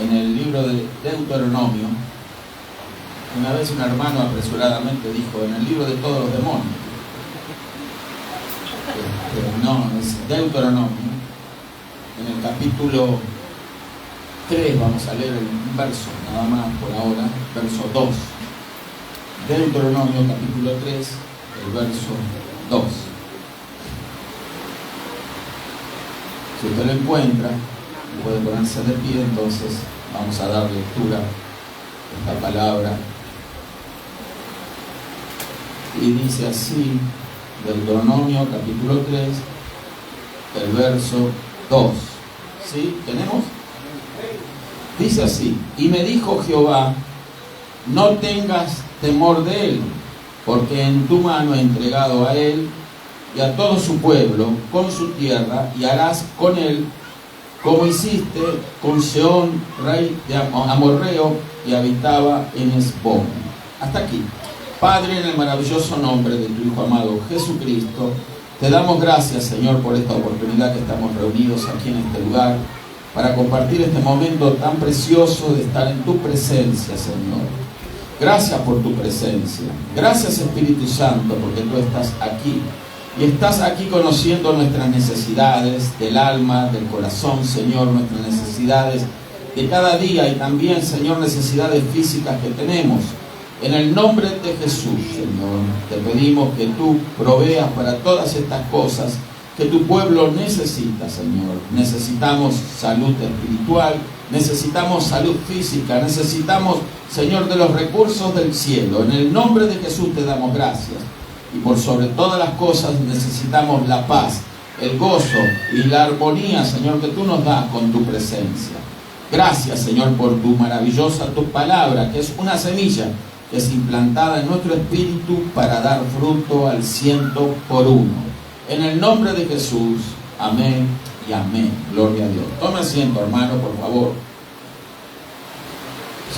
en el libro de Deuteronomio. Una vez un hermano apresuradamente dijo, en el libro de todos los demonios. No, es Deuteronomio. En el capítulo 3 vamos a leer el verso, nada más por ahora, verso 2. Deuteronomio capítulo 3, el verso 2. Si usted lo encuentra, puede ponerse de pie, entonces vamos a dar lectura a esta palabra. Y dice así, Deuteronomio capítulo 3, el verso 2. ¿Sí? ¿Tenemos? Dice así: y me dijo Jehová, no tengas temor de él, porque en tu mano he entregado a él y a todo su pueblo con su tierra, y harás con él como hiciste con Sehón, rey de Amorreo, y habitaba en Hesbón. Hasta aquí. Padre, en el maravilloso nombre de tu Hijo amado Jesucristo, te damos gracias, Señor, por esta oportunidad que estamos reunidos aquí en este lugar para compartir este momento tan precioso de estar en tu presencia, Señor. Gracias por tu presencia. Gracias, Espíritu Santo, porque tú estás aquí. Y estás aquí conociendo nuestras necesidades del alma, del corazón, Señor, nuestras necesidades de cada día y también, Señor, necesidades físicas que tenemos. En el nombre de Jesús, Señor, te pedimos que tú proveas para todas estas cosas que tu pueblo necesita, Señor. Necesitamos salud espiritual, necesitamos salud física, necesitamos, Señor, de los recursos del cielo. En el nombre de Jesús te damos gracias. Y por sobre todas las cosas necesitamos la paz, el gozo y la armonía, Señor, que tú nos das con tu presencia. Gracias, Señor, por tu maravillosa, tu palabra, que es una semilla que es implantada en nuestro espíritu para dar fruto al 100 por 1. En el nombre de Jesús, amén y amén. Gloria a Dios. Tome asiento, hermano, por favor.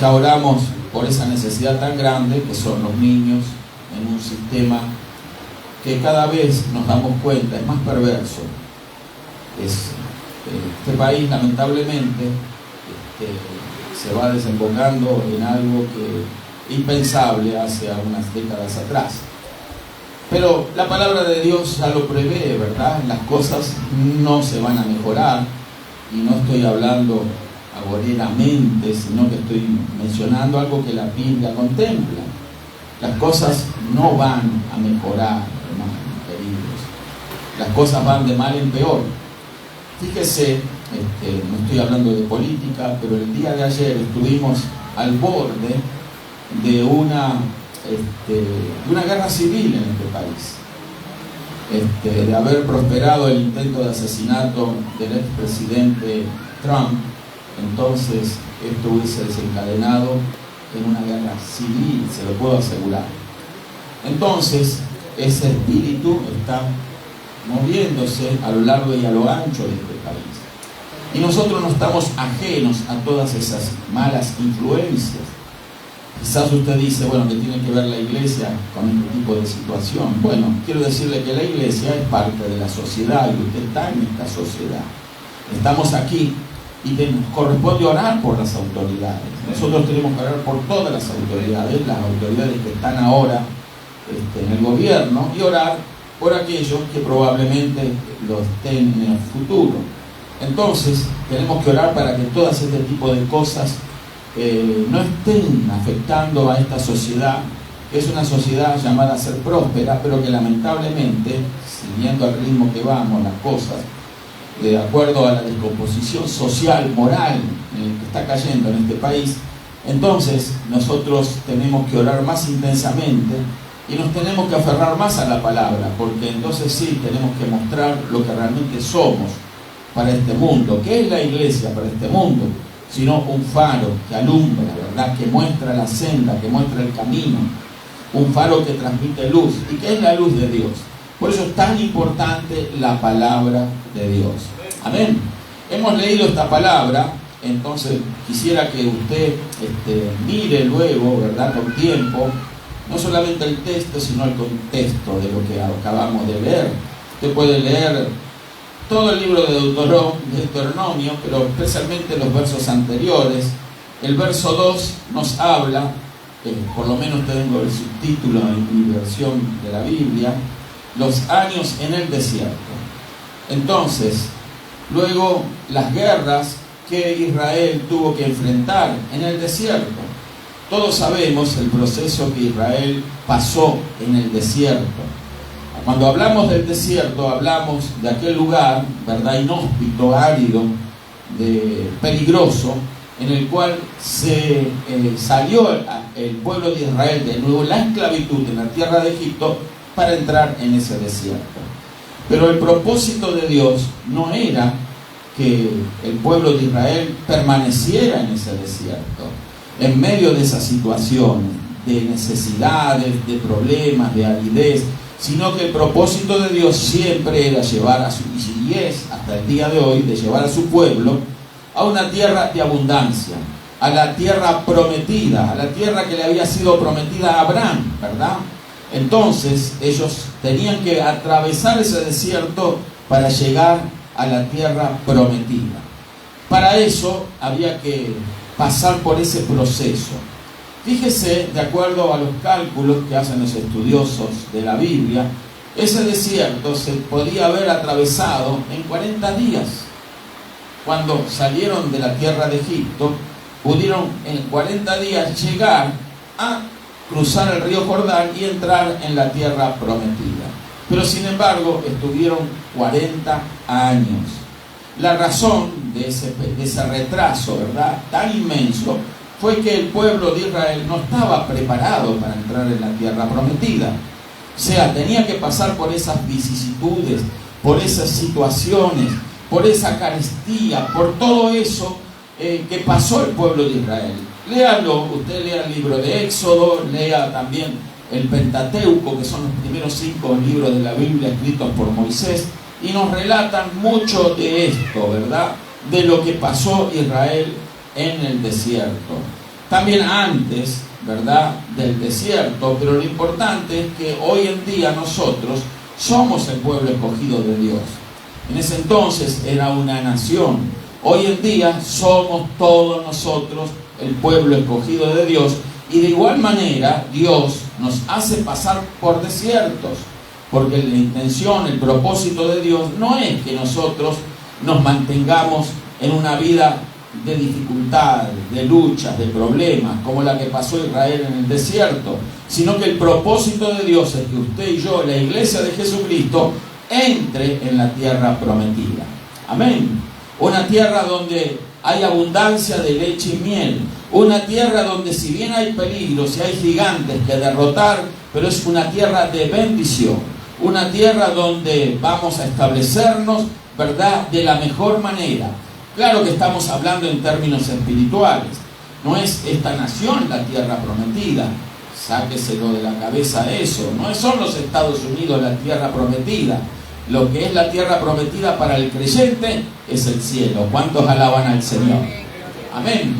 Ya oramos por esa necesidad tan grande que son los niños en un sistema que cada vez nos damos cuenta es más perverso. Este país, lamentablemente, se va desembocando en algo que impensable hace algunas décadas atrás. Pero la palabra de Dios ya lo prevé, ¿verdad? Las cosas no se van a mejorar, y no estoy hablando agoreramente, sino que estoy mencionando algo que la Biblia contempla. Las cosas no van a mejorar, hermanos queridos. Las cosas van de mal en peor. Fíjese, no estoy hablando de política, pero el día de ayer estuvimos al borde de una guerra civil en este país. De haber prosperado el intento de asesinato del expresidente Trump, entonces esto hubiese desencadenado en una guerra civil, se lo puedo asegurar. Entonces, ese espíritu está moviéndose a lo largo y a lo ancho de este país. Y nosotros no estamos ajenos a todas esas malas influencias. Quizás usted dice, bueno, ¿qué tiene que ver la iglesia con este tipo de situación? Bueno, quiero decirle que la iglesia es parte de la sociedad y usted está en esta sociedad. Estamos aquí y nos corresponde orar por las autoridades. Nosotros tenemos que orar por todas las autoridades que están ahora en el gobierno, y orar por aquellos que probablemente lo estén en el futuro. Entonces, tenemos que orar para que todas este tipo de cosas no estén afectando a esta sociedad, que es una sociedad llamada a ser próspera, pero que lamentablemente, siguiendo al ritmo que vamos, las cosas, de acuerdo a la descomposición social, moral que está cayendo en este país, entonces nosotros tenemos que orar más intensamente y nos tenemos que aferrar más a la palabra, porque entonces sí tenemos que mostrar lo que realmente somos para este mundo. ¿Qué es la iglesia para este mundo? Sino un faro que alumbra, ¿verdad? Que muestra la senda, que muestra el camino, un faro que transmite luz. ¿Y qué es la luz de Dios? Por eso es tan importante la palabra de Dios. Amén. Hemos leído esta palabra, entonces quisiera que usted mire luego, ¿verdad?, con tiempo, no solamente el texto, sino el contexto de lo que acabamos de leer. Usted puede leer todo el libro de Deuteronomio, pero especialmente los versos anteriores. El verso 2 nos habla, por lo menos tengo el subtítulo en mi versión de la Biblia, los años en el desierto. Entonces, luego las guerras que Israel tuvo que enfrentar en el desierto. Todos sabemos el proceso que Israel pasó en el desierto. Cuando hablamos del desierto, hablamos de aquel lugar, ¿verdad?, inhóspito, árido, peligroso, en el cual se salió el pueblo de Israel de nuevo la esclavitud en la tierra de Egipto para entrar en ese desierto. Pero el propósito de Dios no era que el pueblo de Israel permaneciera en ese desierto, en medio de esas situaciones, de necesidades, de problemas, de aridez, sino que el propósito de Dios siempre era llevar a su, y es hasta el día de hoy, de llevar a su pueblo a una tierra de abundancia, a la tierra prometida, a la tierra que le había sido prometida a Abraham, ¿verdad? Entonces ellos tenían que atravesar ese desierto para llegar a la tierra prometida. Para eso había que pasar por ese proceso. Fíjese, de acuerdo a los cálculos que hacen los estudiosos de la Biblia, ese desierto se podía haber atravesado en 40 días. Cuando salieron de la tierra de Egipto, pudieron en 40 días llegar a cruzar el río Jordán y entrar en la tierra prometida. Pero sin embargo, estuvieron 40 años. La razón de ese retraso, ¿verdad?, tan inmenso, fue que el pueblo de Israel no estaba preparado para entrar en la tierra prometida. O sea, tenía que pasar por esas vicisitudes, por esas situaciones, por esa carestía, por todo eso que pasó el pueblo de Israel. Léalo, usted lea el libro de Éxodo, lea también el Pentateuco, que son los primeros 5 libros de la Biblia escritos por Moisés, y nos relatan mucho de esto, ¿verdad?, de lo que pasó Israel en el desierto. También antes, ¿verdad?, del desierto, pero lo importante es que hoy en día nosotros somos el pueblo escogido de Dios. En ese entonces era una nación. Hoy en día somos todos nosotros el pueblo escogido de Dios, y de igual manera Dios nos hace pasar por desiertos, porque la intención, el propósito de Dios no es que nosotros nos mantengamos en una vida de dificultades, de luchas, de problemas, como la que pasó Israel en el desierto, sino que el propósito de Dios es que usted y yo, la iglesia de Jesucristo, entre en la tierra prometida. Amén. Una tierra donde hay abundancia de leche y miel. Una tierra donde, si bien hay peligros y hay gigantes que derrotar, pero es una tierra de bendición. Una tierra donde vamos a establecernos, ¿verdad?, de la mejor manera. Claro que estamos hablando en términos espirituales. No es esta nación la tierra prometida. Sáqueselo de la cabeza eso. No son los Estados Unidos la tierra prometida. Lo que es la tierra prometida para el creyente es el cielo. ¿Cuántos alaban al Señor? Amén.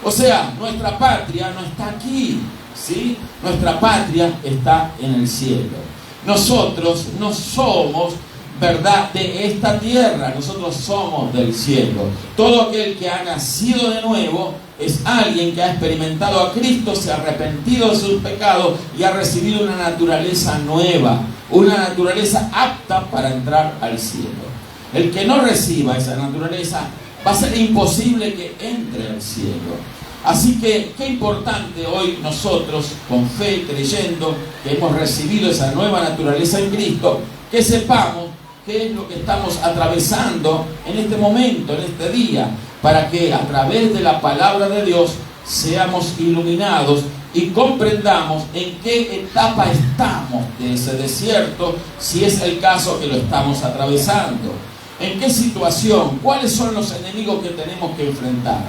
O sea, nuestra patria no está aquí, ¿sí? Nuestra patria está en el cielo. Nosotros no somos, ¿verdad?, de esta tierra.Nosotros somos del cielo. Todo aquel que ha nacido de nuevo es alguien que ha experimentado a Cristo, se ha arrepentido de sus pecados y ha recibido una naturaleza nueva, una naturaleza apta para entrar al cielo. El que no reciba esa naturaleza, va a ser imposible que entre al cielo. Así que qué importante hoy nosotros, con fe, creyendo que hemos recibido esa nueva naturaleza en Cristo, que sepamos qué es lo que estamos atravesando en este momento, en este día, para que a través de la palabra de Dios seamos iluminados y comprendamos en qué etapa estamos de ese desierto, si es el caso que lo estamos atravesando. ¿En qué situación? ¿Cuáles son los enemigos que tenemos que enfrentar?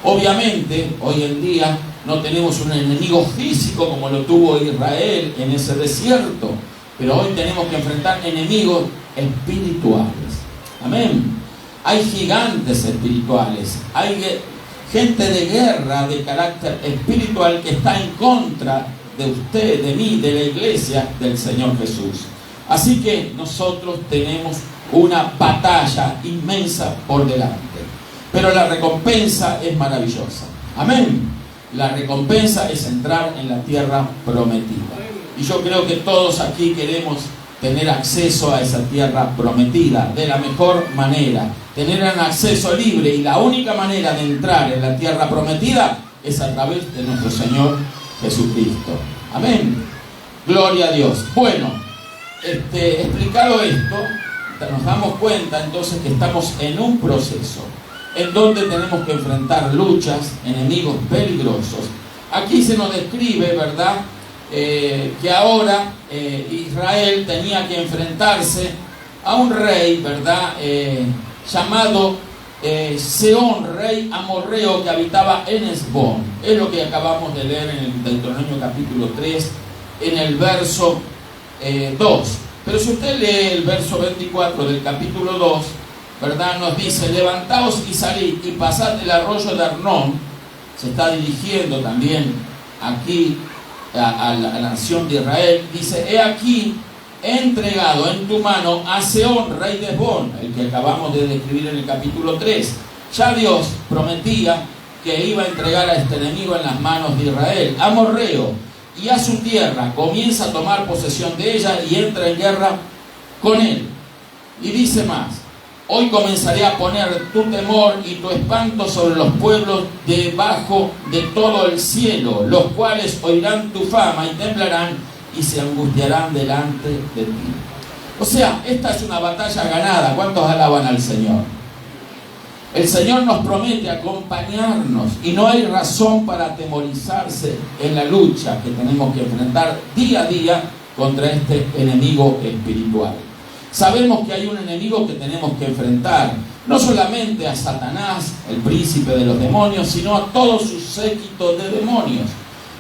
Obviamente, hoy en día no tenemos un enemigo físico como lo tuvo Israel en ese desierto, pero hoy tenemos que enfrentar enemigos espirituales. Amén. Hay gigantes espirituales, hay gente de guerra de carácter espiritual que está en contra de usted, de mí, de la iglesia del Señor Jesús. Así que nosotros tenemos una batalla inmensa por delante. Pero la recompensa es maravillosa. Amén. La recompensa es entrar en la tierra prometida. Y yo creo que todos aquí queremos tener acceso a esa tierra prometida de la mejor manera. Tener un acceso libre, y la única manera de entrar en la tierra prometida es a través de nuestro Señor Jesucristo. Amén. Gloria a Dios. Bueno, explicado esto, nos damos cuenta entonces que estamos en un proceso en donde tenemos que enfrentar luchas, enemigos peligrosos. Aquí se nos describe, ¿verdad?, que ahora Israel tenía que enfrentarse a un rey, ¿verdad?, llamado Sehón, rey amorreo, que habitaba en Hesbón. Es lo que acabamos de leer en el Deuteronomio capítulo 3, en el verso 2. Pero si usted lee el verso 24 del capítulo 2, ¿verdad?, nos dice: levantaos y salid y pasad el arroyo de Arnón. Se está dirigiendo también aquí a la nación de Israel. Dice: he aquí, he entregado en tu mano a Sehón, rey de Hesbón, el que acabamos de describir en el capítulo 3. Ya Dios prometía que iba a entregar a este enemigo en las manos de Israel, amorreo, y a su tierra. Comienza a tomar posesión de ella y entra en guerra con él. Y dice más: hoy comenzaré a poner tu temor y tu espanto sobre los pueblos debajo de todo el cielo, los cuales oirán tu fama y temblarán y se angustiarán delante de ti. O sea, esta es una batalla ganada. ¿Cuántos alaban al Señor? El Señor nos promete acompañarnos y no hay razón para atemorizarse en la lucha que tenemos que enfrentar día a día contra este enemigo espiritual. Sabemos que hay un enemigo que tenemos que enfrentar, no solamente a Satanás, el príncipe de los demonios, sino a todo su séquito de demonios.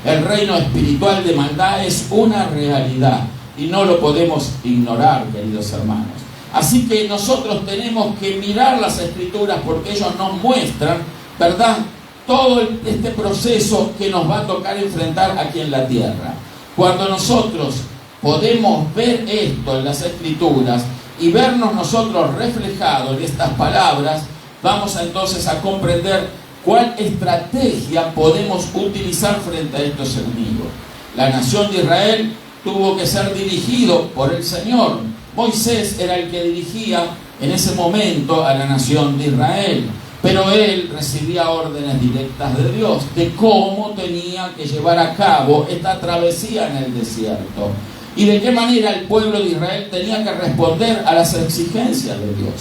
El reino espiritual de maldad es una realidad y no lo podemos ignorar, queridos hermanos. Así que nosotros tenemos que mirar las Escrituras, porque ellos nos muestran, ¿verdad?, todo este proceso que nos va a tocar enfrentar aquí en la tierra. Cuando nosotros podemos ver esto en las Escrituras y vernos nosotros reflejados en estas palabras, vamos entonces a comprender cuál estrategia podemos utilizar frente a estos enemigos. La nación de Israel tuvo que ser dirigido por el Señor. Moisés era el que dirigía en ese momento a la nación de Israel, pero él recibía órdenes directas de Dios de cómo tenía que llevar a cabo esta travesía en el desierto y de qué manera el pueblo de Israel tenía que responder a las exigencias de Dios.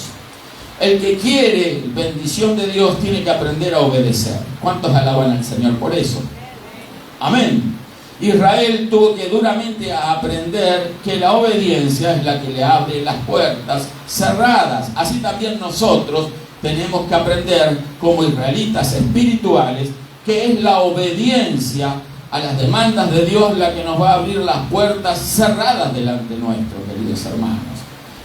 El que quiere bendición de Dios tiene que aprender a obedecer. ¿Cuántos alaban al Señor por eso? Amén. Israel tuvo que duramente aprender que la obediencia es la que le abre las puertas cerradas. Así también nosotros tenemos que aprender, como israelitas espirituales, que es la obediencia a las demandas de Dios la que nos va a abrir las puertas cerradas delante nuestro, queridos hermanos.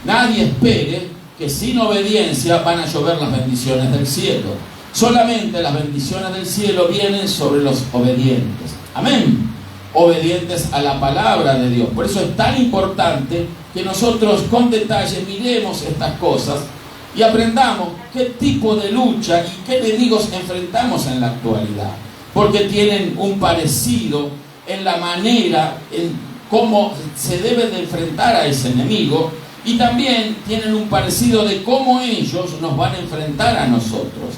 Nadie espere que sin obediencia van a llover las bendiciones del cielo. Solamente las bendiciones del cielo vienen sobre los obedientes. Amén. Obedientes a la palabra de Dios. Por eso es tan importante que nosotros con detalle miremos estas cosas y aprendamos qué tipo de lucha y qué enemigos enfrentamos en la actualidad, porque tienen un parecido en la manera en cómo se debe de enfrentar a ese enemigo, y también tienen un parecido de cómo ellos nos van a enfrentar a nosotros.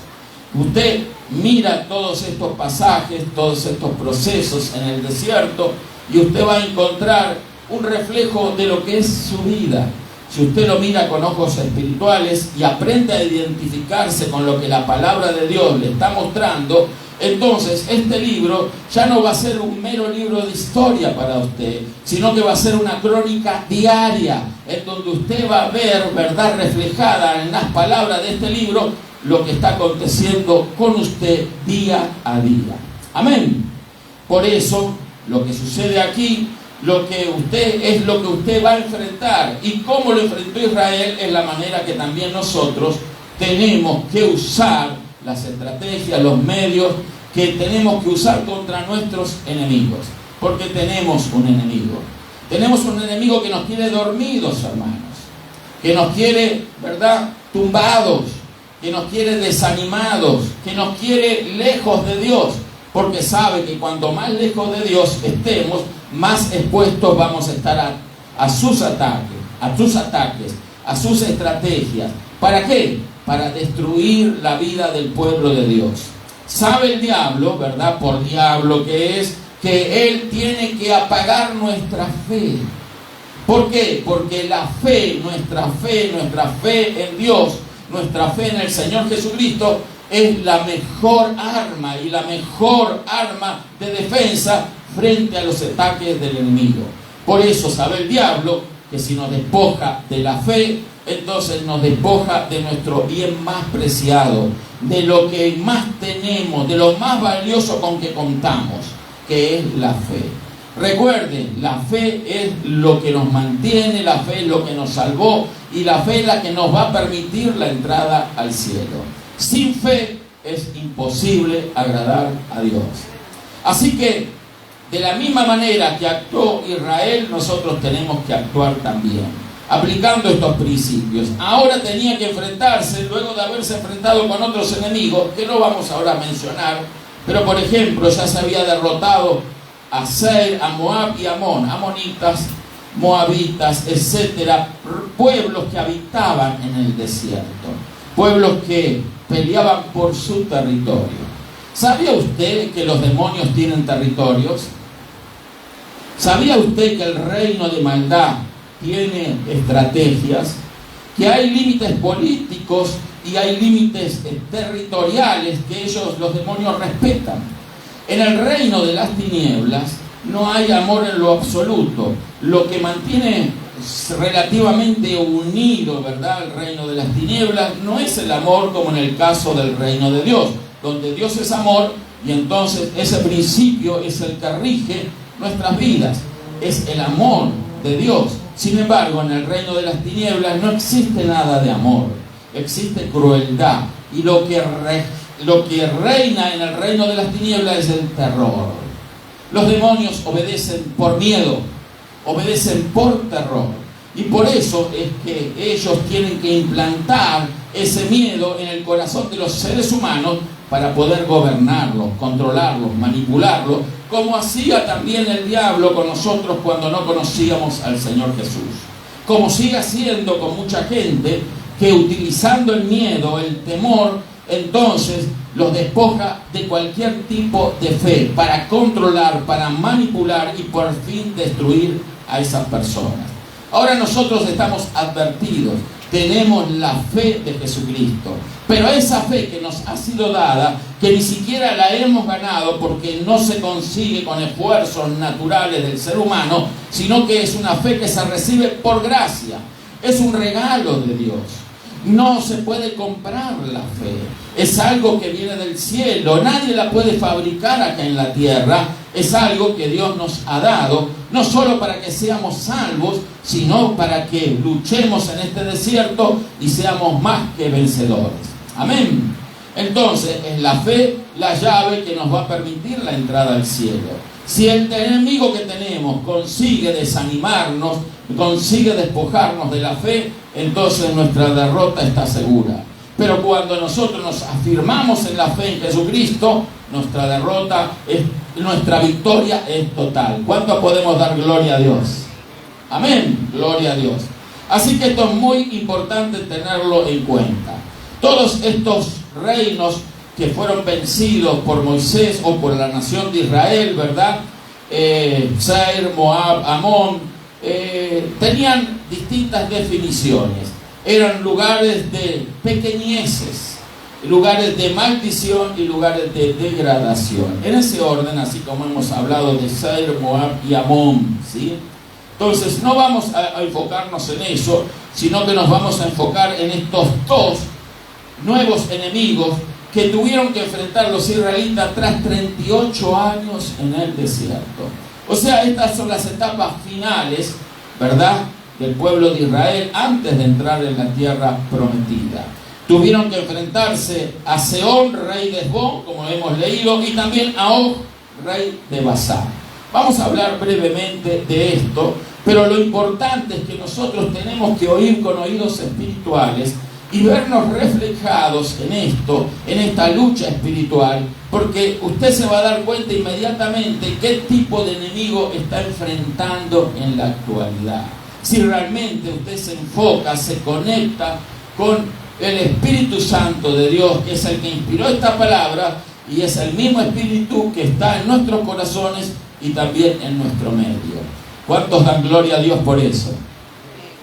Usted mira todos estos pasajes, todos estos procesos en el desierto, y usted va a encontrar un reflejo de lo que es su vida. Si usted lo mira con ojos espirituales y aprende a identificarse con lo que la palabra de Dios le está mostrando, entonces este libro ya no va a ser un mero libro de historia para usted, sino que va a ser una crónica diaria, en donde usted va a ver, verdad, reflejada en las palabras de este libro, lo que está aconteciendo con usted día a día. Amén. Por eso, lo que sucede aquí, lo que usted va a enfrentar, y cómo lo enfrentó Israel, es la manera que también nosotros tenemos que usar las estrategias, los medios que tenemos que usar contra nuestros enemigos. Porque tenemos un enemigo. Tenemos un enemigo que nos tiene dormidos, hermanos. que nos quiere, ¿verdad?, tumbados, que nos quiere desanimados, que nos quiere lejos de Dios, porque sabe que cuanto más lejos de Dios estemos, más expuestos vamos a estar a sus ataques, a sus estrategias. ¿Para qué? Para destruir la vida del pueblo de Dios. Sabe el diablo, ¿verdad?, por diablo que es, que él tiene que apagar nuestra fe. ¿Por qué? Porque la fe, nuestra fe en Dios, nuestra fe en el Señor Jesucristo, es la mejor arma y la mejor arma de defensa frente a los ataques del enemigo. Por eso sabe el diablo que si nos despoja de la fe, entonces nos despoja de nuestro bien más preciado, de lo que más tenemos, de lo más valioso con que contamos, que es la fe. Recuerden, la fe es lo que nos mantiene, la fe es lo que nos salvó y la fe es la que nos va a permitir la entrada al cielo. Sin fe es imposible agradar a Dios. Así que, de la misma manera que actuó Israel, nosotros tenemos que actuar también, aplicando estos principios. Ahora tenía que enfrentarse, luego de haberse enfrentado con otros enemigos, que no vamos ahora a mencionar, pero por ejemplo, ya se había derrotado a Seir, a Moab y Amón, amonitas, moabitas, etcétera, pueblos que habitaban en el desierto, pueblos que peleaban por su territorio. ¿Sabía usted que los demonios tienen territorios? ¿Sabía usted que el reino de maldad tiene estrategias? Que hay límites políticos y hay límites territoriales que ellos, los demonios, respetan. En el reino de las tinieblas no hay amor en lo absoluto. Lo que mantiene relativamente unido, ¿verdad?, el reino de las tinieblas no es el amor como en el caso del reino de Dios, donde Dios es amor y entonces ese principio es el que rige nuestras vidas, es el amor de Dios. Sin embargo, en el reino de las tinieblas no existe nada de amor, existe crueldad, y lo que reina en el reino de las tinieblas es el terror. Los demonios obedecen por miedo, obedecen por terror, y por eso es que ellos tienen que implantar ese miedo en el corazón de los seres humanos para poder gobernarlos, controlarlos, manipularlos, como hacía también el diablo con nosotros cuando no conocíamos al Señor Jesús, como sigue haciendo con mucha gente que, utilizando el miedo, el temor, entonces los despoja de cualquier tipo de fe para controlar, para manipular y por fin destruir a esas personas. Ahora nosotros estamos advertidos, tenemos la fe de Jesucristo, pero esa fe que nos ha sido dada, que ni siquiera la hemos ganado porque no se consigue con esfuerzos naturales del ser humano, sino que es una fe que se recibe por gracia, es un regalo de Dios. No se puede comprar la fe, es algo que viene del cielo, nadie la puede fabricar acá en la tierra, es algo que Dios nos ha dado, no solo para que seamos salvos, sino para que luchemos en este desierto y seamos más que vencedores. Amén. Entonces, es la fe la llave que nos va a permitir la entrada al cielo. Si el enemigo que tenemos consigue desanimarnos, consigue despojarnos de la fe, entonces nuestra derrota está segura. Pero cuando nosotros nos afirmamos en la fe en Jesucristo, nuestra victoria es total. ¿Cuánto podemos dar gloria a Dios? Amén, gloria a Dios. Así que esto es muy importante tenerlo en cuenta. Todos estos reinos que fueron vencidos por Moisés o por la nación de Israel, ¿verdad? Seir, Moab, Amón, tenían distintas definiciones. Eran lugares de pequeñeces, lugares de maldición y lugares de degradación. En ese orden, así como hemos hablado de Seir, Moab y Amón, ¿sí? Entonces, no vamos a enfocarnos en eso, sino que nos vamos a enfocar en estos dos nuevos enemigos que tuvieron que enfrentar los israelitas tras 38 años en el desierto. O sea, estas son las etapas finales, ¿verdad?, del pueblo de Israel antes de entrar en la tierra prometida. Tuvieron que enfrentarse a Sehón, rey de Hesbón, como hemos leído, y también a Og, rey de Basán. Vamos a hablar brevemente de esto, Pero lo importante es que nosotros tenemos que oír con oídos espirituales y vernos reflejados en esto, en esta lucha espiritual, porque usted se va a dar cuenta inmediatamente qué tipo de enemigo está enfrentando en la actualidad. Si realmente usted se enfoca, se conecta con el Espíritu Santo de Dios, que es el que inspiró esta palabra, y es el mismo Espíritu que está en nuestros corazones y también en nuestro medio. ¿Cuántos dan gloria a Dios por eso?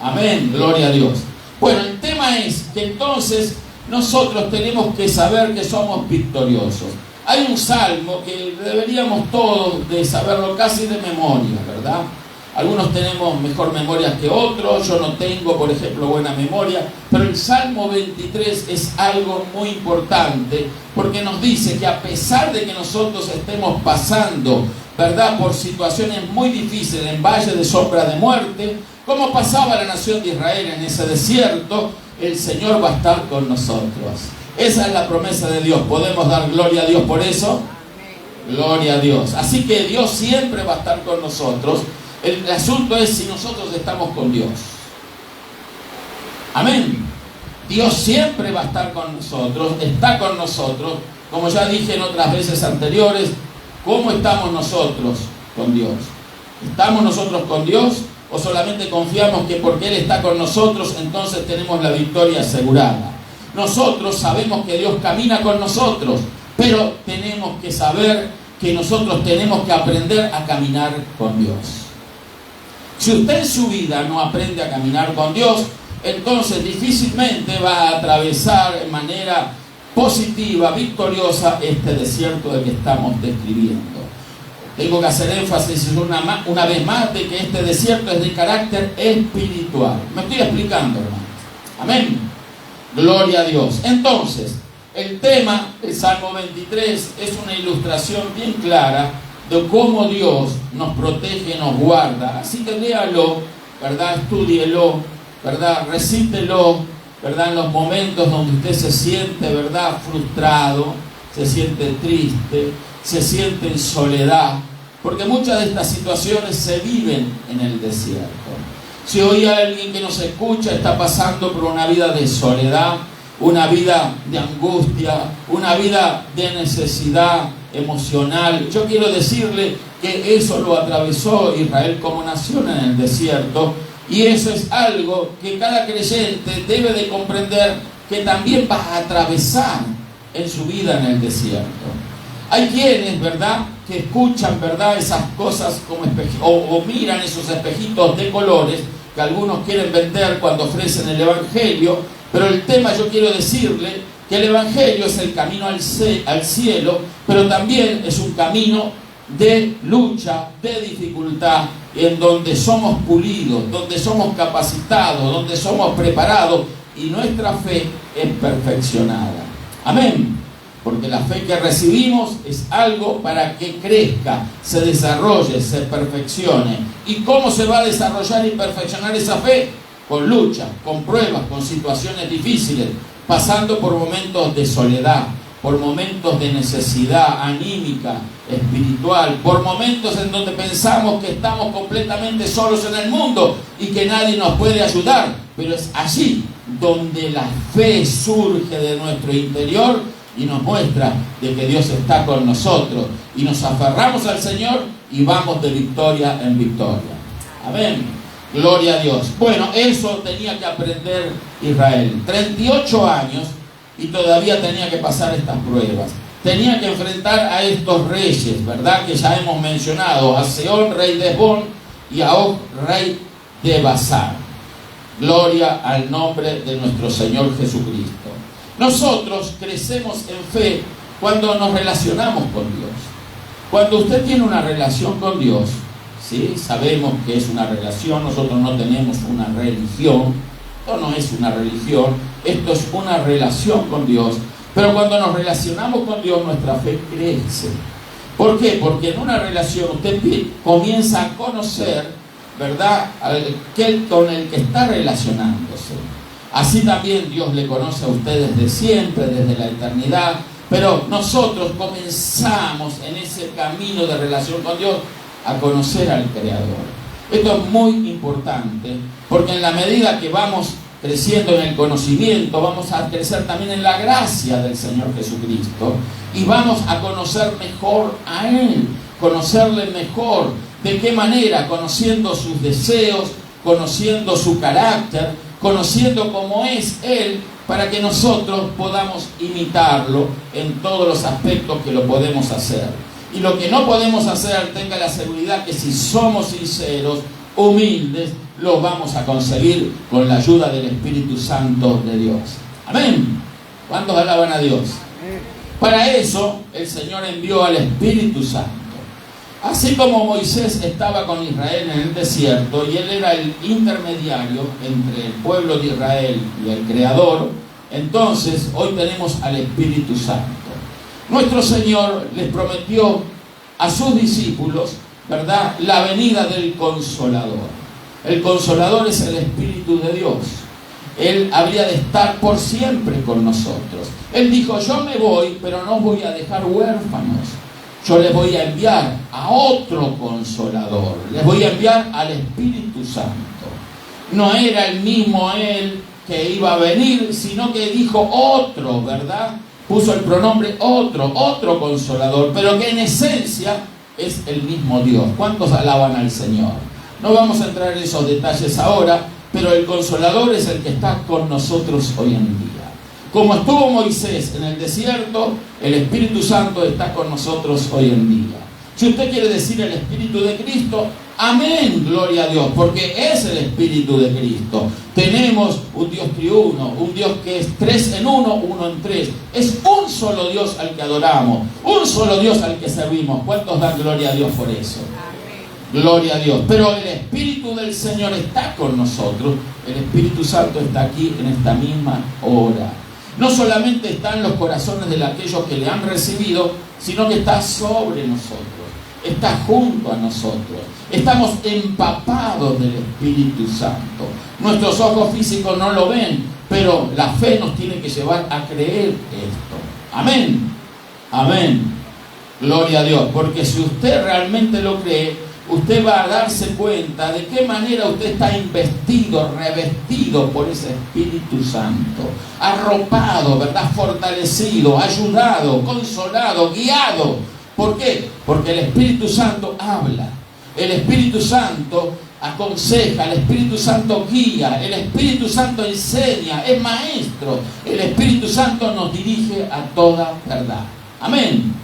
Amén, gloria a Dios. Bueno, el tema es que entonces nosotros tenemos que saber que somos victoriosos. Hay un salmo que deberíamos todos de saberlo casi de memoria, ¿verdad? Algunos tenemos mejor memoria que otros, yo no tengo, por ejemplo, buena memoria, pero el Salmo 23 es algo muy importante, porque nos dice que a pesar de que nosotros estemos pasando, ¿verdad?, por situaciones muy difíciles, en valle de sombra de muerte, como pasaba la nación de Israel en ese desierto, el Señor va a estar con nosotros. Esa es la promesa de Dios. ¿Podemos dar gloria a Dios por eso? Gloria a Dios. Así que Dios siempre va a estar con nosotros. El asunto es si nosotros estamos con Dios. Amén. Dios siempre va a estar con nosotros, está con nosotros. Como ya dije en otras veces anteriores, ¿cómo estamos nosotros con Dios? ¿Estamos nosotros con Dios o solamente confiamos que porque Él está con nosotros, entonces tenemos la victoria asegurada? Nosotros sabemos que Dios camina con nosotros, pero tenemos que saber que nosotros tenemos que aprender a caminar con Dios. Si usted en su vida no aprende a caminar con Dios, entonces difícilmente va a atravesar de manera positiva, victoriosa, este desierto del que estamos describiendo. Tengo que hacer énfasis una vez más de que este desierto es de carácter espiritual. Me estoy explicando, hermano. Amén. Gloria a Dios. Entonces, el tema del Salmo 23 es una ilustración bien clara de cómo Dios nos protege, nos guarda. Así que léalo, ¿verdad? Estúdielo, ¿verdad? Recítelo, ¿verdad? En los momentos donde usted se siente, ¿verdad?, frustrado, se siente triste, se siente en soledad, porque muchas de estas situaciones se viven en el desierto. Si hoy alguien que nos escucha está pasando por una vida de soledad, una vida de angustia, una vida de necesidad emocional, yo quiero decirle que eso lo atravesó Israel como nación en el desierto, y eso es algo que cada creyente debe de comprender que también va a atravesar en su vida en el desierto. Hay quienes, ¿verdad?, que escuchan, ¿verdad?, esas cosas como o miran esos espejitos de colores que algunos quieren vender cuando ofrecen el Evangelio, pero el tema, yo quiero decirle que el Evangelio es el camino al cielo, pero también es un camino de lucha, de dificultad, en donde somos pulidos, donde somos capacitados, donde somos preparados y nuestra fe es perfeccionada. Amén. Porque la fe que recibimos es algo para que crezca, se desarrolle, se perfeccione. ¿Y cómo se va a desarrollar y perfeccionar esa fe? Con lucha, con pruebas, con situaciones difíciles, pasando por momentos de soledad, por momentos de necesidad anímica, espiritual, por momentos en donde pensamos que estamos completamente solos en el mundo y que nadie nos puede ayudar. Pero es allí donde la fe surge de nuestro interior y nos muestra de que Dios está con nosotros, y nos aferramos al Señor y vamos de victoria en victoria. Amén. Gloria a Dios. Bueno, eso tenía que aprender Israel. 38 años y todavía tenía que pasar estas pruebas. Tenía que enfrentar a estos reyes, ¿verdad?, que ya hemos mencionado: a Sehón, rey de Hesbón, y a Og, rey de Basán. Gloria al nombre de nuestro Señor Jesucristo. Nosotros crecemos en fe cuando nos relacionamos con Dios. Cuando usted tiene una relación con Dios, ¿sí?, sabemos que es una relación, nosotros no tenemos una religión, esto no es una religión, esto es una relación con Dios. Pero cuando nos relacionamos con Dios, nuestra fe crece. ¿Por qué? Porque en una relación usted comienza a conocer, ¿verdad?, aquel con el que está relacionándose. Así también Dios le conoce a usted desde siempre, desde la eternidad. Pero nosotros comenzamos en ese camino de relación con Dios a conocer al Creador. Esto es muy importante, porque en la medida que vamos creciendo en el conocimiento, vamos a crecer también en la gracia del Señor Jesucristo y vamos a conocer mejor a Él, conocerle mejor. ¿De qué manera? Conociendo sus deseos, conociendo su carácter, conociendo cómo es Él, para que nosotros podamos imitarlo en todos los aspectos que lo podemos hacer. Y lo que no podemos hacer, tenga la seguridad que si somos sinceros, humildes, lo vamos a conseguir con la ayuda del Espíritu Santo de Dios. Amén. ¿Cuántos alaban a Dios? Para eso el Señor envió al Espíritu Santo. Así como Moisés estaba con Israel en el desierto y él era el intermediario entre el pueblo de Israel y el Creador, entonces hoy tenemos al Espíritu Santo. Nuestro Señor les prometió a sus discípulos, ¿verdad?, la venida del Consolador. El Consolador es el Espíritu de Dios. Él habría de estar por siempre con nosotros. Él dijo: yo me voy, pero no os voy a dejar huérfanos. Yo les voy a enviar a otro Consolador. Les voy a enviar al Espíritu Santo. No era el mismo Él que iba a venir, sino que dijo otro, ¿verdad? Puso el pronombre otro Consolador, pero que en esencia es el mismo Dios. ¿Cuántos alaban al Señor? No vamos a entrar en esos detalles ahora, pero el Consolador es el que está con nosotros hoy en día. Como estuvo Moisés en el desierto, el Espíritu Santo está con nosotros hoy en día. Si usted quiere decir el Espíritu de Cristo, amén, gloria a Dios, porque es el Espíritu de Cristo. Tenemos un Dios triuno, un Dios que es 3 en 1, 1 en 3. Es un solo Dios al que adoramos, un solo Dios al que servimos. ¿Cuántos dan gloria a Dios por eso? Amén. Gloria a Dios. Pero el Espíritu del Señor está con nosotros. El Espíritu Santo está aquí en esta misma hora. No solamente está en los corazones de aquellos que le han recibido, sino que está sobre nosotros, está junto a nosotros. Estamos empapados del Espíritu Santo. Nuestros ojos físicos no lo ven, pero la fe nos tiene que llevar a creer esto. Amén. Amén. Gloria a Dios. Porque si usted realmente lo cree, usted va a darse cuenta de qué manera usted está investido, revestido por ese Espíritu Santo, arropado, ¿verdad?, fortalecido, ayudado, consolado, guiado. ¿Por qué? Porque el Espíritu Santo habla, el Espíritu Santo aconseja, el Espíritu Santo guía, el Espíritu Santo enseña, es maestro, el Espíritu Santo nos dirige a toda verdad. Amén.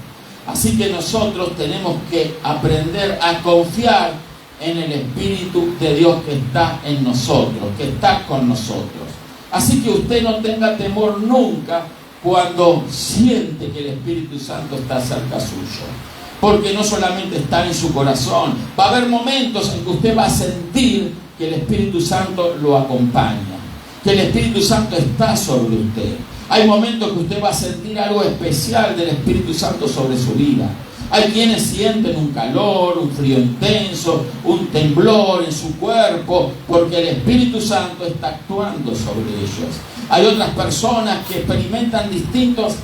Así que nosotros tenemos que aprender a confiar en el Espíritu de Dios que está en nosotros, que está con nosotros. Así que usted no tenga temor nunca cuando siente que el Espíritu Santo está cerca suyo. Porque no solamente está en su corazón, va a haber momentos en que usted va a sentir que el Espíritu Santo lo acompaña, que el Espíritu Santo está sobre usted. Hay momentos que usted va a sentir algo especial del Espíritu Santo sobre su vida. Hay quienes sienten un calor, un frío intenso, un temblor en su cuerpo, porque el Espíritu Santo está actuando sobre ellos. Hay otras personas que experimentan distintos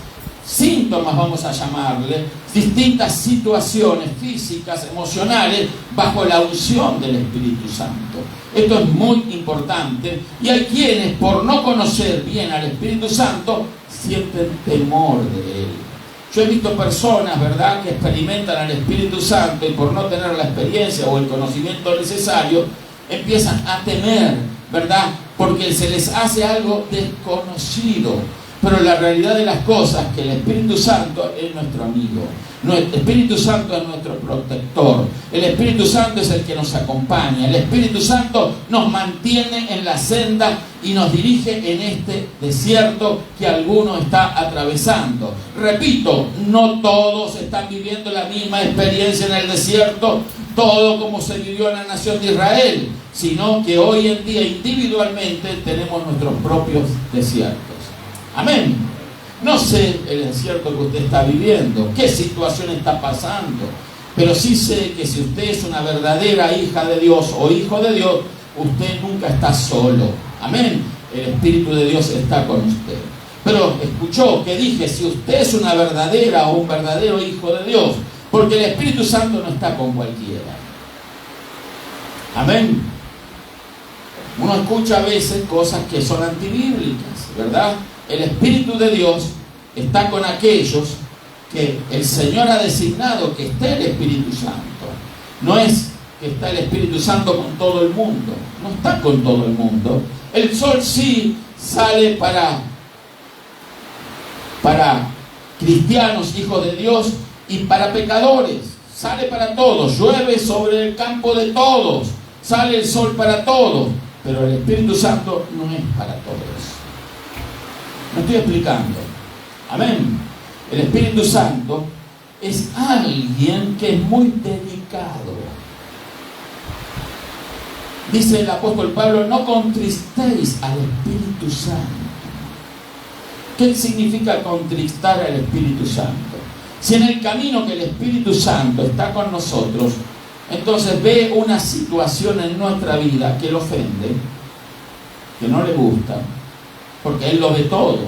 síntomas, vamos a llamarle, distintas situaciones físicas, emocionales, bajo la unción del Espíritu Santo. Esto es muy importante. Y hay quienes, por no conocer bien al Espíritu Santo, sienten temor de Él. Yo he visto personas, ¿verdad?, que experimentan al Espíritu Santo y por no tener la experiencia o el conocimiento necesario, empiezan a temer, ¿verdad?, porque se les hace algo desconocido. Pero la realidad de las cosas es que el Espíritu Santo es nuestro amigo. El Espíritu Santo es nuestro protector. El Espíritu Santo es el que nos acompaña. El Espíritu Santo nos mantiene en la senda y nos dirige en este desierto que alguno está atravesando. Repito, no todos están viviendo la misma experiencia en el desierto, todo como se vivió en la nación de Israel, sino que hoy en día individualmente tenemos nuestros propios desiertos. Amén. No sé el desierto que usted está viviendo, qué situación está pasando, pero sí sé que si usted es una verdadera hija de Dios o hijo de Dios, usted nunca está solo. Amén. El Espíritu de Dios está con usted. Pero escuchó que dije, si usted es una verdadera o un verdadero hijo de Dios, porque el Espíritu Santo no está con cualquiera. Amén. Uno escucha a veces cosas que son antibíblicas, ¿verdad? El Espíritu de Dios está con aquellos que el Señor ha designado que esté el Espíritu Santo. No es que está el Espíritu Santo con todo el mundo. No está con todo el mundo. El sol sí sale para cristianos, hijos de Dios, y para pecadores. Sale para todos. Llueve sobre el campo de todos. Sale el sol para todos. Pero el Espíritu Santo no es para todos. Me estoy explicando. Amén. El Espíritu Santo es alguien que es muy delicado. Dice el apóstol Pablo: no contristéis al Espíritu Santo. ¿Qué significa contristar al Espíritu Santo? Si en el camino que el Espíritu Santo está con nosotros, entonces ve una situación en nuestra vida que lo ofende, que no le gusta, porque Él lo ve todo.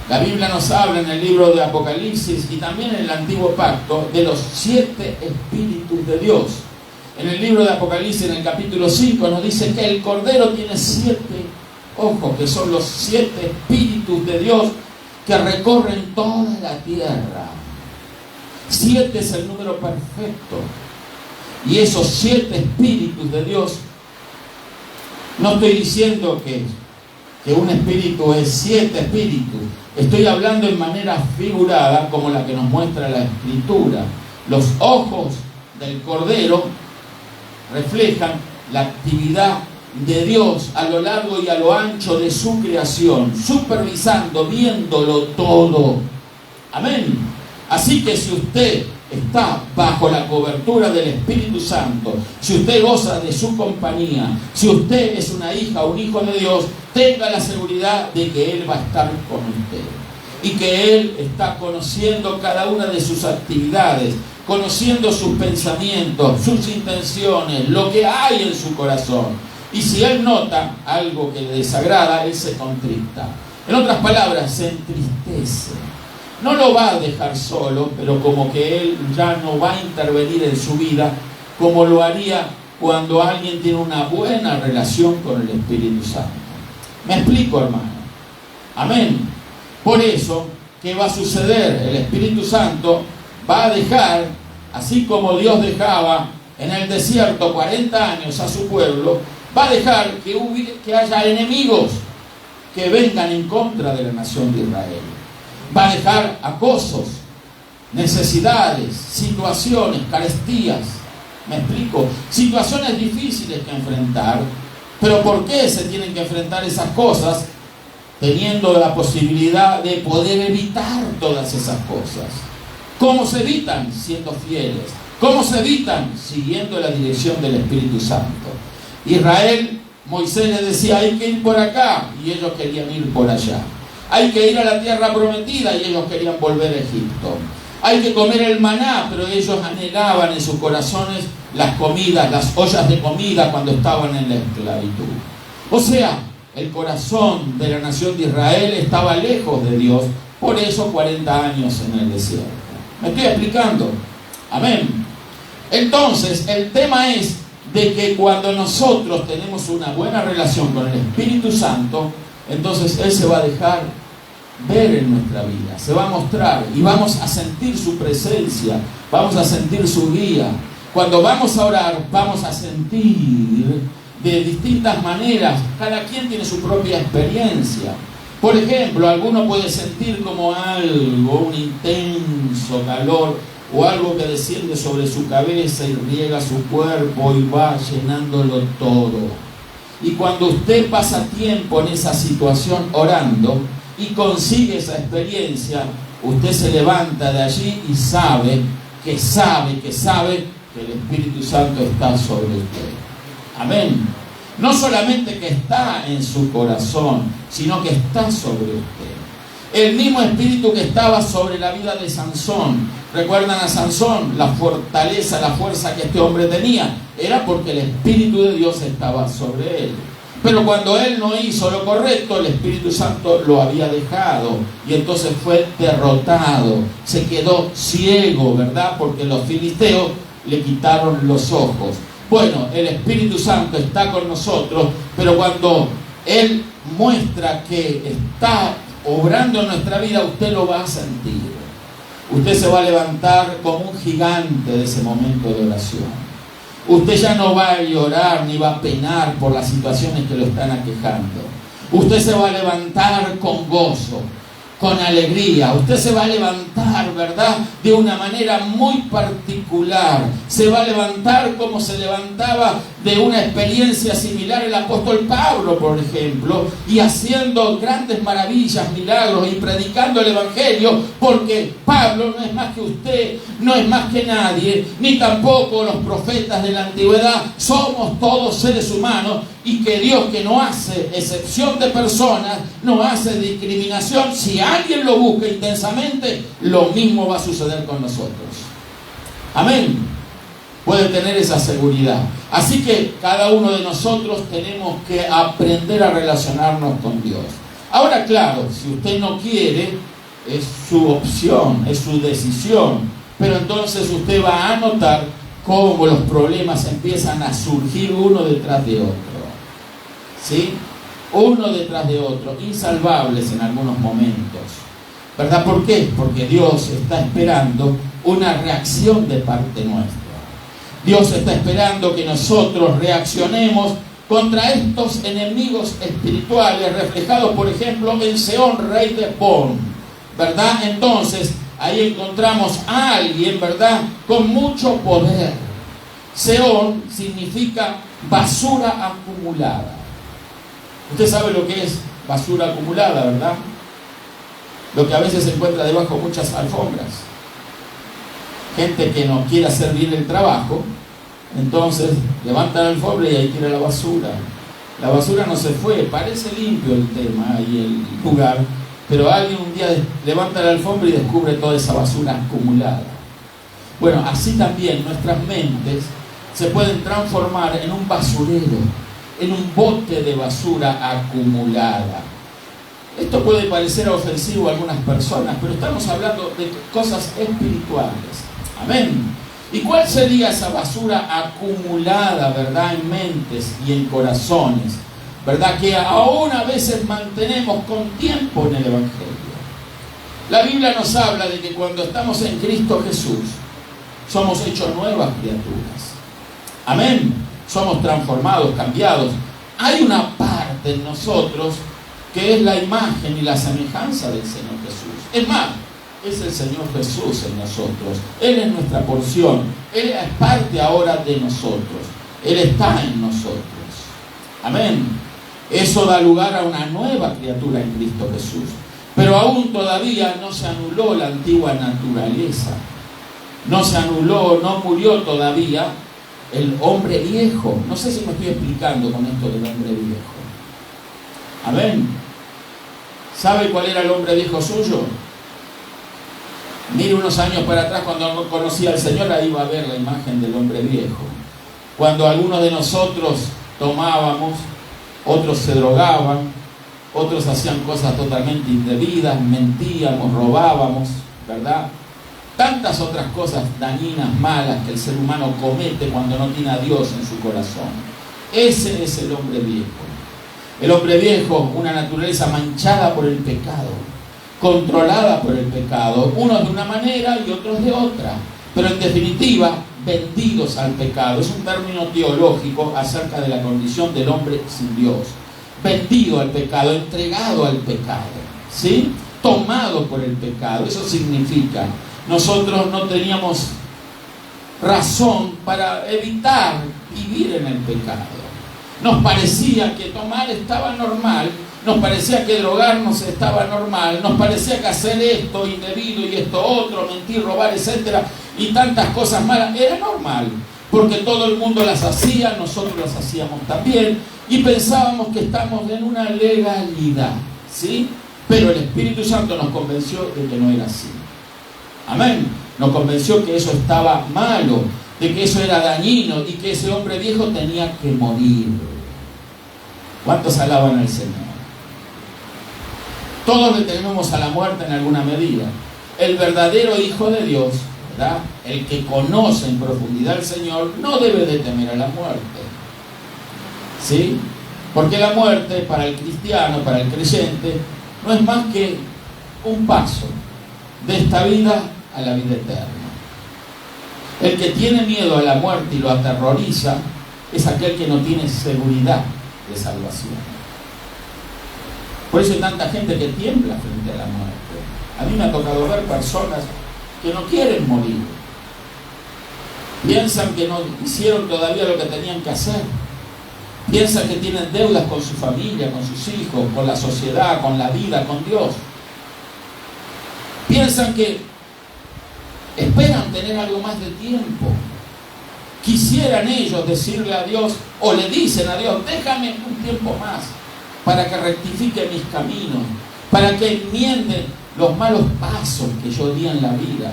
La Biblia nos habla en el libro de Apocalipsis y también en el Antiguo Pacto de los 7 espíritus de Dios. En el libro de Apocalipsis, en el capítulo 5, nos dice que el Cordero tiene 7 ojos, que son los 7 espíritus de Dios que recorren toda la tierra. 7 es el número perfecto. Y esos 7 espíritus de Dios, no estoy diciendo que un espíritu es 7 espíritus. Estoy hablando en manera figurada, como la que nos muestra la Escritura. Los ojos del Cordero reflejan la actividad de Dios a lo largo y a lo ancho de su creación, supervisando, viéndolo todo. Amén. Así que si usted está bajo la cobertura del Espíritu Santo, si usted goza de su compañía, si usted es una hija o un hijo de Dios, tenga la seguridad de que Él va a estar con usted y que Él está conociendo cada una de sus actividades, conociendo sus pensamientos, sus intenciones, lo que hay en su corazón. Y si Él nota algo que le desagrada, Él se contrista. En otras palabras, se entristece. No lo va a dejar solo, pero como que Él ya no va a intervenir en su vida como lo haría cuando alguien tiene una buena relación con el Espíritu Santo. ¿Me explico, hermano? Amén. Por eso, ¿qué va a suceder? El Espíritu Santo va a dejar, así como Dios dejaba en el desierto 40 años a su pueblo, va a dejar que haya enemigos que vengan en contra de la nación de Israel. Va a dejar acosos, necesidades, situaciones, carestías. ¿Me explico? Situaciones difíciles que enfrentar. Pero ¿por qué se tienen que enfrentar esas cosas? Teniendo la posibilidad de poder evitar todas esas cosas. ¿Cómo se evitan? Siendo fieles. ¿Cómo se evitan? Siguiendo la dirección del Espíritu Santo. Israel, Moisés les decía: hay que ir por acá, y ellos querían ir por allá. Hay que ir a la tierra prometida, y ellos querían volver a Egipto. Hay que comer el maná, pero ellos anhelaban en sus corazones las comidas, las ollas de comida cuando estaban en la esclavitud. O sea, el corazón de la nación de Israel estaba lejos de Dios, por eso 40 años en el desierto. ¿Me estoy explicando? Amén. Entonces, el tema es de que cuando nosotros tenemos una buena relación con el Espíritu Santo, entonces Él se va a dejar ver en nuestra vida, se va a mostrar y vamos a sentir su presencia, vamos a sentir su guía. Cuando vamos a orar, vamos a sentir de distintas maneras. Cada quien tiene su propia experiencia. Por ejemplo, alguno puede sentir como algo, un intenso calor o algo que desciende sobre su cabeza y riega su cuerpo y va llenándolo todo. Y cuando usted pasa tiempo en esa situación orando y consigue esa experiencia, usted se levanta de allí y sabe que el Espíritu Santo está sobre usted. Amén. No solamente que está en su corazón, sino que está sobre usted. El mismo Espíritu que estaba sobre la vida de Sansón. ¿Recuerdan a Sansón? La fortaleza, la fuerza que este hombre tenía era porque el Espíritu de Dios estaba sobre él. Pero cuando él no hizo lo correcto, el Espíritu Santo lo había dejado y entonces fue derrotado. Se quedó ciego, ¿verdad? Porque los filisteos le quitaron los ojos. Bueno, el Espíritu Santo está con nosotros, pero cuando Él muestra que está obrando en nuestra vida, usted lo va a sentir. Usted se va a levantar como un gigante de ese momento de oración. Usted ya no va a llorar ni va a penar por las situaciones que lo están aquejando. Usted se va a levantar con gozo, con alegría. Usted se va a levantar, ¿verdad?, de una manera muy particular. Se va a levantar como se levantaba de una experiencia similar el apóstol Pablo, por ejemplo, y haciendo grandes maravillas, milagros y predicando el Evangelio, porque Pablo no es más que usted, no es más que nadie, ni tampoco los profetas de la antigüedad. Somos todos seres humanos, y que Dios, que no hace excepción de personas, no hace discriminación. Si alguien lo busca intensamente, lo mismo va a suceder con nosotros. Amén. Puede tener esa seguridad. Así que cada uno de nosotros tenemos que aprender a relacionarnos con Dios. Ahora, claro, si usted no quiere, es su opción, es su decisión. Pero entonces usted va a notar cómo los problemas empiezan a surgir uno detrás de otro. ¿Sí? Uno detrás de otro, insalvables en algunos momentos. ¿Verdad? ¿Por qué? Porque Dios está esperando una reacción de parte nuestra. Dios está esperando que nosotros reaccionemos contra estos enemigos espirituales, reflejados, por ejemplo, en Sehón, rey de Hesbón, ¿verdad? Entonces, ahí encontramos a alguien, ¿verdad?, con mucho poder. Sehón significa basura acumulada. Usted sabe lo que es basura acumulada, ¿verdad? Lo que a veces se encuentra debajo de muchas alfombras. Gente que no quiere hacer bien el trabajo, entonces levanta la alfombra y ahí tira la basura. La basura no se fue, parece limpio el tema y el lugar, pero alguien un día levanta la alfombra y descubre toda esa basura acumulada. Bueno, así también nuestras mentes se pueden transformar en un basurero, en un bote de basura acumulada. Esto puede parecer ofensivo a algunas personas, pero estamos hablando de cosas espirituales. Amén. ¿Y cuál sería esa basura acumulada, verdad, en mentes y en corazones, verdad, que aún a veces mantenemos con tiempo en el Evangelio? La Biblia nos habla de que cuando estamos en Cristo Jesús, somos hechos nuevas criaturas. Amén. Somos transformados, cambiados. Hay una parte en nosotros que es la imagen y la semejanza del Señor Jesús. Es más, es el Señor Jesús en nosotros. Él es nuestra porción. Él es parte ahora de nosotros. Él está en nosotros. Amén. Eso da lugar a una nueva criatura en Cristo Jesús. Pero aún todavía no se anuló la antigua naturaleza. No se anuló, no murió todavía el hombre viejo. No sé si me estoy explicando con esto del hombre viejo. Amén. ¿Sabe cuál era el hombre viejo suyo? Mire unos años para atrás, cuando no conocía al Señor, ahí va a ver la imagen del hombre viejo. Cuando algunos de nosotros tomábamos, otros se drogaban, otros hacían cosas totalmente indebidas, mentíamos, robábamos, ¿verdad? Tantas otras cosas dañinas, malas que el ser humano comete cuando no tiene a Dios en su corazón. Ese es el hombre viejo. El hombre viejo, una naturaleza manchada por el pecado, controlada por el pecado, unos de una manera y otros de otra, pero en definitiva, vendidos al pecado. Es un término teológico acerca de la condición del hombre sin Dios. Vendido al pecado, entregado al pecado, ¿sí? Tomado por el pecado. Eso significa, nosotros no teníamos razón para evitar vivir en el pecado. Nos parecía que tomar estaba normal, nos parecía que drogarnos estaba normal, nos parecía que hacer esto indebido y esto otro, mentir, robar, etcétera, y tantas cosas malas, era normal, porque todo el mundo las hacía, nosotros las hacíamos también, y pensábamos que estamos en una legalidad, ¿sí? Pero el Espíritu Santo nos convenció de que no era así. Amén. Nos convenció que eso estaba malo, de que eso era dañino y que ese hombre viejo tenía que morir. ¿Cuántos alaban al Señor? Todos le tememos a la muerte en alguna medida. El verdadero Hijo de Dios ¿verdad? El que conoce en profundidad al Señor no debe de temer a la muerte, ¿sí? Porque la muerte para el cristiano, para el creyente, no es más que un paso de esta vida a la vida eterna. El que tiene miedo a la muerte y lo aterroriza es aquel que no tiene seguridad de salvación. Por eso hay tanta gente que tiembla frente a la muerte. A mí me ha tocado ver personas que no quieren morir. Piensan que no hicieron todavía lo que tenían que hacer. Piensan que tienen deudas con su familia, con sus hijos, con la sociedad, con la vida, con Dios. Piensan que esperan tener algo más de tiempo. Quisieran ellos decirle a Dios, o le dicen a Dios, déjame un tiempo más para que rectifique mis caminos, para que enmiende los malos pasos que yo di en la vida,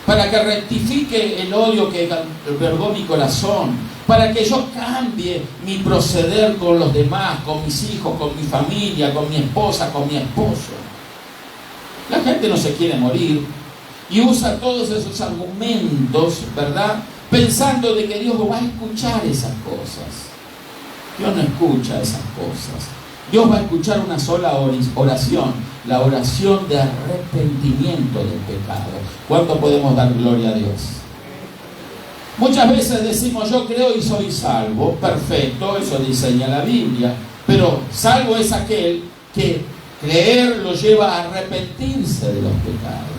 para que rectifique el odio que albergó mi corazón, para que yo cambie mi proceder con los demás, con mis hijos, con mi familia, con mi esposa, con mi esposo. La gente no se quiere morir y usa todos esos argumentos, ¿verdad?, pensando de que Dios va a escuchar esas cosas. Dios no escucha esas cosas. Dios va a escuchar una sola oración, la oración de arrepentimiento del pecado. ¿Cuánto podemos dar gloria a Dios? Muchas veces decimos, yo creo y soy salvo. Perfecto, eso enseña la Biblia. Pero salvo es aquel que creer lo lleva a arrepentirse de los pecados.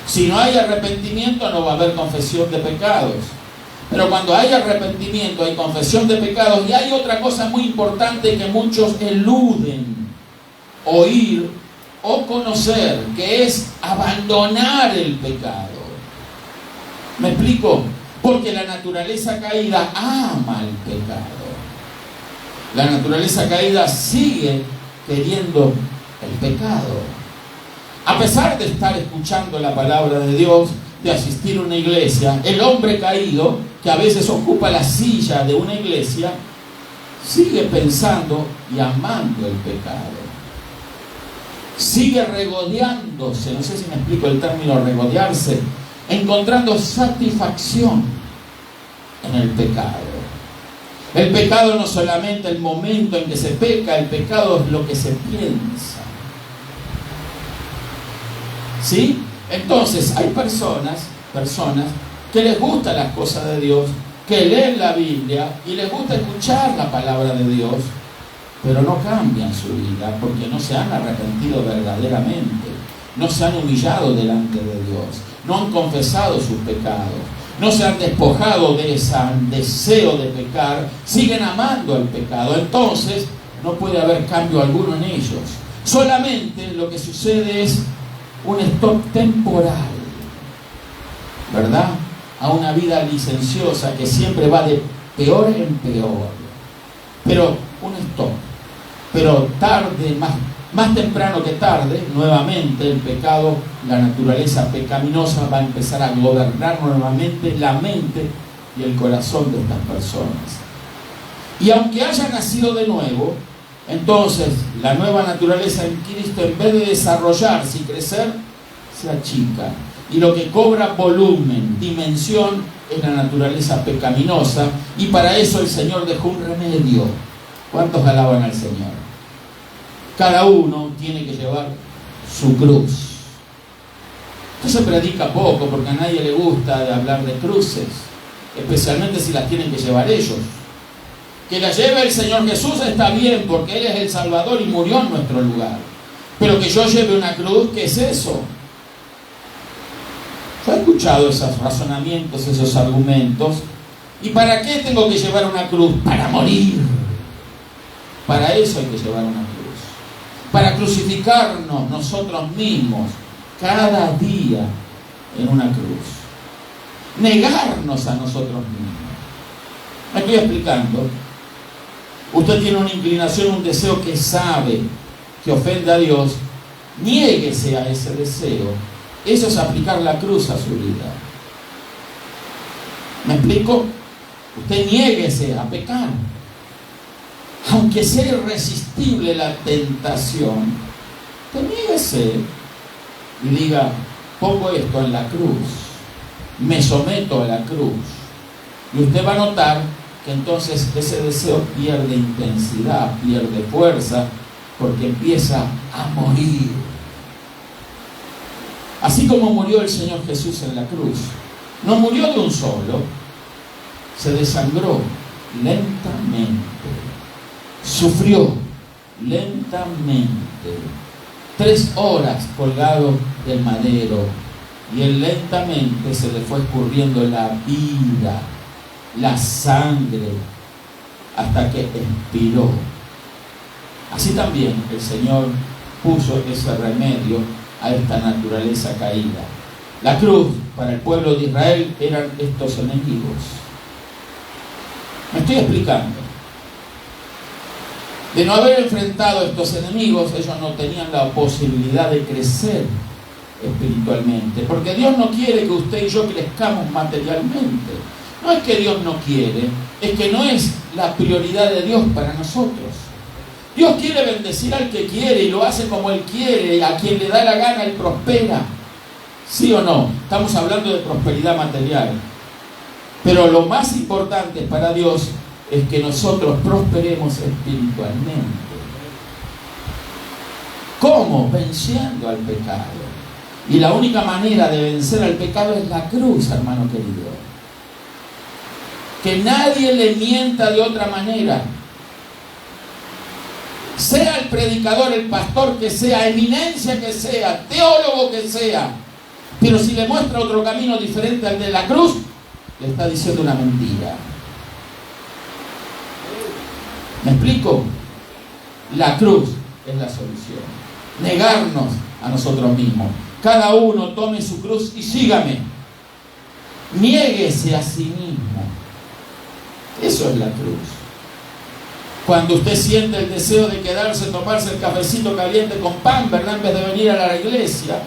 Si no hay arrepentimiento, no va a haber confesión de pecados. Pero cuando hay arrepentimiento, hay confesión de pecados. Y hay otra cosa muy importante que muchos eluden oír o conocer, que es abandonar el pecado. ¿Me explico? Porque la naturaleza caída ama el pecado. La naturaleza caída sigue queriendo el pecado. A pesar de estar escuchando la palabra de Dios, de asistir a una iglesia, el hombre caído, que a veces ocupa la silla de una iglesia, sigue pensando y amando el pecado. Sigue regodeándose, no sé si me explico el término regodearse, encontrando satisfacción en el pecado. El pecado no es solamente el momento en que se peca, el pecado es lo que se piensa. ¿Sí? Entonces hay personas que les gustan las cosas de Dios, que leen la Biblia y les gusta escuchar la palabra de Dios, pero no cambian su vida porque no se han arrepentido verdaderamente, no se han humillado delante de Dios, no han confesado sus pecados, no se han despojado de ese deseo de pecar, siguen amando el pecado. Entonces no puede haber cambio alguno en ellos. Solamente lo que sucede es un stop temporal, ¿verdad?, a una vida licenciosa que siempre va de peor en peor. Pero un stop. Pero tarde, más temprano que tarde, nuevamente el pecado, la naturaleza pecaminosa va a empezar a gobernar nuevamente la mente y el corazón de estas personas. Y aunque haya nacido de nuevo, entonces la nueva naturaleza en Cristo, en vez de desarrollarse y crecer, se achica. Y lo que cobra volumen, dimensión, es la naturaleza pecaminosa. Y para eso el Señor dejó un remedio. ¿Cuántos alaban al Señor? Cada uno tiene que llevar su cruz. Esto se predica poco porque a nadie le gusta hablar de cruces, especialmente si las tienen que llevar ellos. Que la lleve el Señor Jesús está bien porque Él es el Salvador y murió en nuestro lugar. Pero que yo lleve una cruz, ¿qué es eso? Yo he escuchado esos razonamientos, esos argumentos. ¿Y para qué tengo que llevar una cruz? Para morir. Para eso hay que llevar una cruz. Para crucificarnos nosotros mismos cada día en una cruz. Negarnos a nosotros mismos. Me estoy explicando. Usted tiene una inclinación, un deseo que sabe que ofende a Dios. Niéguese a ese deseo. Eso es aplicar la cruz a su vida. ¿Me explico? Usted niéguese a pecar. Aunque sea irresistible la tentación, usted niéguese y diga, pongo esto en la cruz, me someto a la cruz. Y usted va a notar que entonces ese deseo pierde intensidad, pierde fuerza, porque empieza a morir. Así como murió el Señor Jesús en la cruz. No murió de un solo, se desangró lentamente, sufrió lentamente, 3 horas colgado del madero, y él lentamente se le fue escurriendo la vida, la sangre, hasta que expiró. Así también el Señor puso ese remedio a esta naturaleza caída. La cruz para el pueblo de Israel eran estos enemigos. Me estoy explicando. De no haber enfrentado a estos enemigos, ellos no tenían la posibilidad de crecer espiritualmente, porque Dios no quiere que usted y yo crezcamos materialmente. No es que Dios no quiere, es que no es la prioridad de Dios para nosotros. Dios quiere bendecir al que quiere y lo hace como Él quiere, y a quien le da la gana Él prospera. ¿Sí o no? Estamos hablando de prosperidad material. Pero lo más importante para Dios es que nosotros prosperemos espiritualmente. ¿Cómo? Venciendo al pecado. Y la única manera de vencer al pecado es la cruz, hermano querido. Que nadie le mienta de otra manera. Sea el predicador, el pastor que sea, eminencia que sea, teólogo que sea, pero si le muestra otro camino diferente al de la cruz, le está diciendo una mentira. ¿Me explico? La cruz es la solución. Negarnos a nosotros mismos. Cada uno tome su cruz y sígame. Niéguese a sí mismo. Eso es la cruz. Cuando usted siente el deseo de quedarse, tomarse el cafecito caliente con pan, ¿verdad? En vez de venir a la iglesia.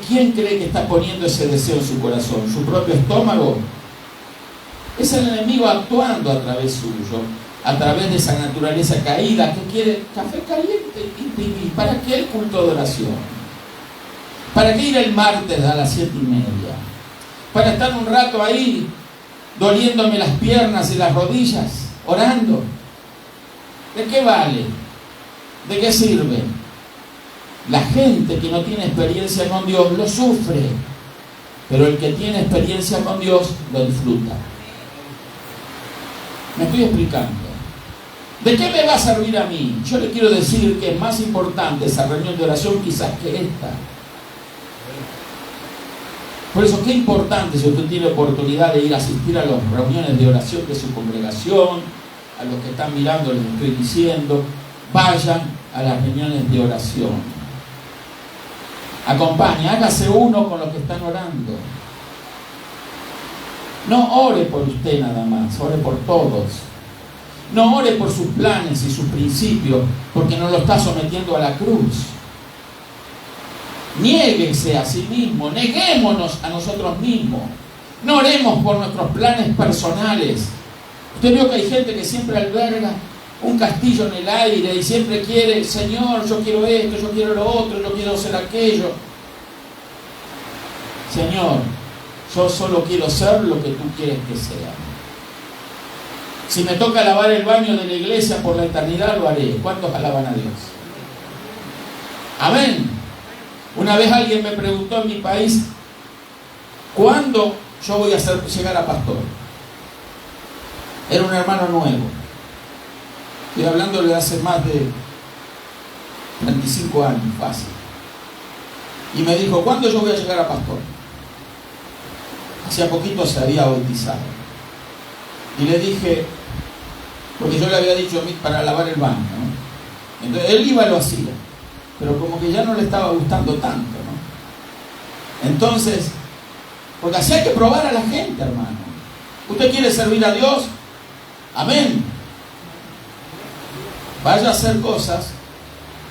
¿Quién cree que está poniendo ese deseo en su corazón? ¿Su propio estómago? Es el enemigo actuando a través suyo, a través de esa naturaleza caída que quiere café caliente. ¿Y para qué el culto de oración? ¿Para qué ir el martes a las 7:30? ¿Para estar un rato ahí doliéndome las piernas y las rodillas, orando? ¿De qué vale? ¿De qué sirve? La gente que no tiene experiencia con Dios lo sufre, pero el que tiene experiencia con Dios lo disfruta. ¿Me estoy explicando? ¿De qué me va a servir a mí? Yo le quiero decir que es más importante esa reunión de oración quizás que esta. Por eso, qué importante si usted tiene oportunidad de ir a asistir a las reuniones de oración de su congregación, a los que están mirando, les estoy diciendo, vayan a las reuniones de oración. Acompañe, hágase uno con los que están orando. No ore por usted nada más, ore por todos. No ore por sus planes y sus principios, porque no lo está sometiendo a la cruz. Niéguense a sí mismo, neguémonos a nosotros mismos. No oremos por nuestros planes personales. Usted vio que hay gente que siempre alberga un castillo en el aire y siempre quiere, Señor, yo quiero esto, yo quiero lo otro, yo quiero hacer aquello. Señor, yo solo quiero ser lo que tú quieres que sea. Si me toca lavar el baño de la iglesia por la eternidad, lo haré. ¿Cuántos alaban a Dios? Amén. Una vez alguien me preguntó en mi país, ¿cuándo yo voy a llegar a pastor? Era un hermano nuevo. Estoy hablándole de hace más de 35 años, fácil. Y me dijo, ¿cuándo yo voy a llegar a pastor? Hacía poquito se había bautizado. Y le dije, porque yo le había dicho a mí para lavar el baño, ¿no? Entonces él iba y lo hacía, pero como que ya no le estaba gustando tanto, ¿no? Entonces, porque así hay que probar a la gente, hermano. ¿Usted quiere servir a Dios? Amén. Vaya a hacer cosas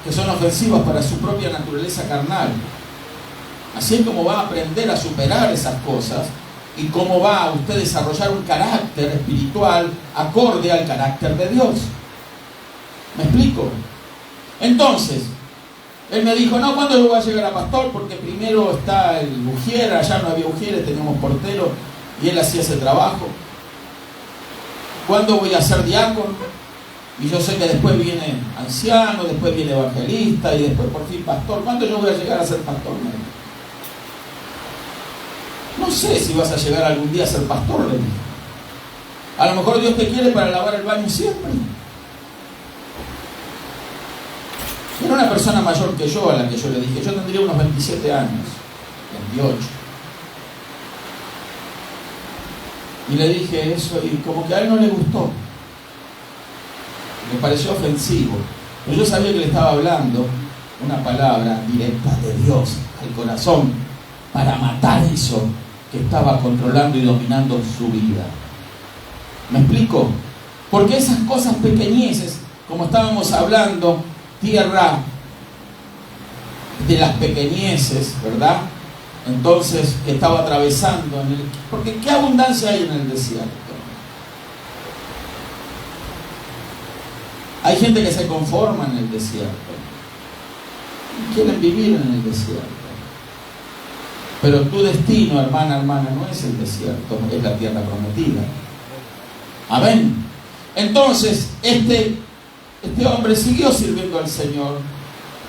que son ofensivas para su propia naturaleza carnal. Así es como va a aprender a superar esas cosas y cómo va a usted desarrollar un carácter espiritual acorde al carácter de Dios. ¿Me explico? Entonces, Él me dijo, no, ¿cuándo yo voy a llegar a pastor? Porque primero está el ujier, allá no había ujieres, teníamos portero, y él hacía ese trabajo. ¿Cuándo voy a ser diácono? Y yo sé que después viene anciano, después viene evangelista, y después por fin pastor. ¿Cuándo yo voy a llegar a ser pastor? No sé si vas a llegar algún día a ser pastor, le dije. A lo mejor Dios te quiere para lavar el baño siempre. Era una persona mayor que yo a la que yo le dije. Yo tendría unos 27 años, 28. Y le dije eso y como que a él no le gustó. Me pareció ofensivo. Pero yo sabía que le estaba hablando una palabra directa de Dios al corazón para matar eso que estaba controlando y dominando su vida. ¿Me explico? Porque esas cosas pequeñeces, como estábamos hablando, tierra de las pequeñeces, ¿verdad? Entonces, que estaba atravesando porque ¿qué abundancia hay en el desierto? Hay gente que se conforma en el desierto, quieren vivir en el desierto. Pero tu destino, hermana, no es el desierto, es la tierra prometida. Amén. Entonces, este hombre siguió sirviendo al Señor,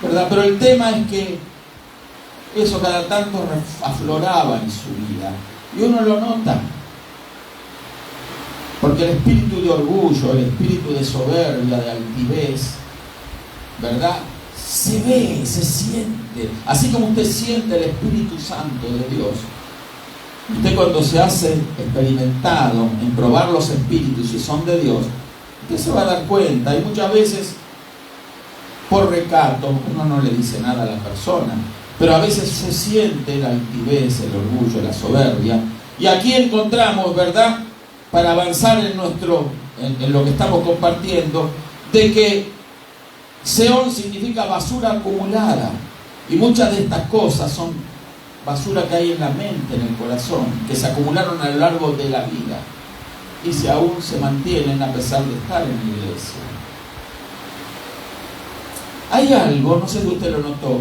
¿verdad? Pero el tema es que eso cada tanto afloraba en su vida. Y uno lo nota. Porque el espíritu de orgullo, el espíritu de soberbia, de altivez, ¿verdad? Se ve, se siente. Así como usted siente el Espíritu Santo de Dios. Usted cuando se hace experimentado en probar los espíritus si son de Dios, usted se va a dar cuenta. Y muchas veces, por recato, uno no le dice nada a la persona. Pero a veces se siente la altivez, el orgullo, la soberbia. Y aquí encontramos, ¿verdad? Para avanzar en lo que estamos compartiendo, de que Seón significa basura acumulada. Y muchas de estas cosas son basura que hay en la mente, en el corazón, que se acumularon a lo largo de la vida. Y si aún se mantienen a pesar de estar en la iglesia. Hay algo, no sé si usted lo notó,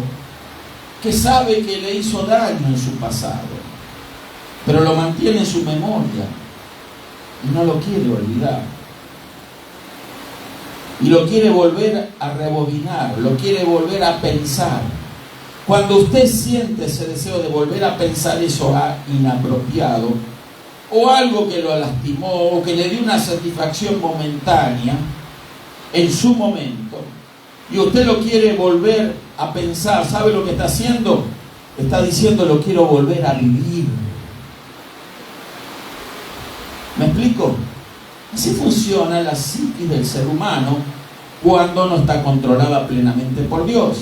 que sabe que le hizo daño en su pasado, pero lo mantiene en su memoria y no lo quiere olvidar. Y lo quiere volver a rebobinar, lo quiere volver a pensar. Cuando usted siente ese deseo de volver a pensar eso inapropiado, o algo que lo lastimó, o que le dio una satisfacción momentánea, en su momento, y usted lo quiere volver a pensar, ¿sabe lo que está haciendo? Está diciendo, lo quiero volver a vivir. ¿Me explico? Así funciona la psiquis del ser humano cuando no está controlada plenamente por Dios.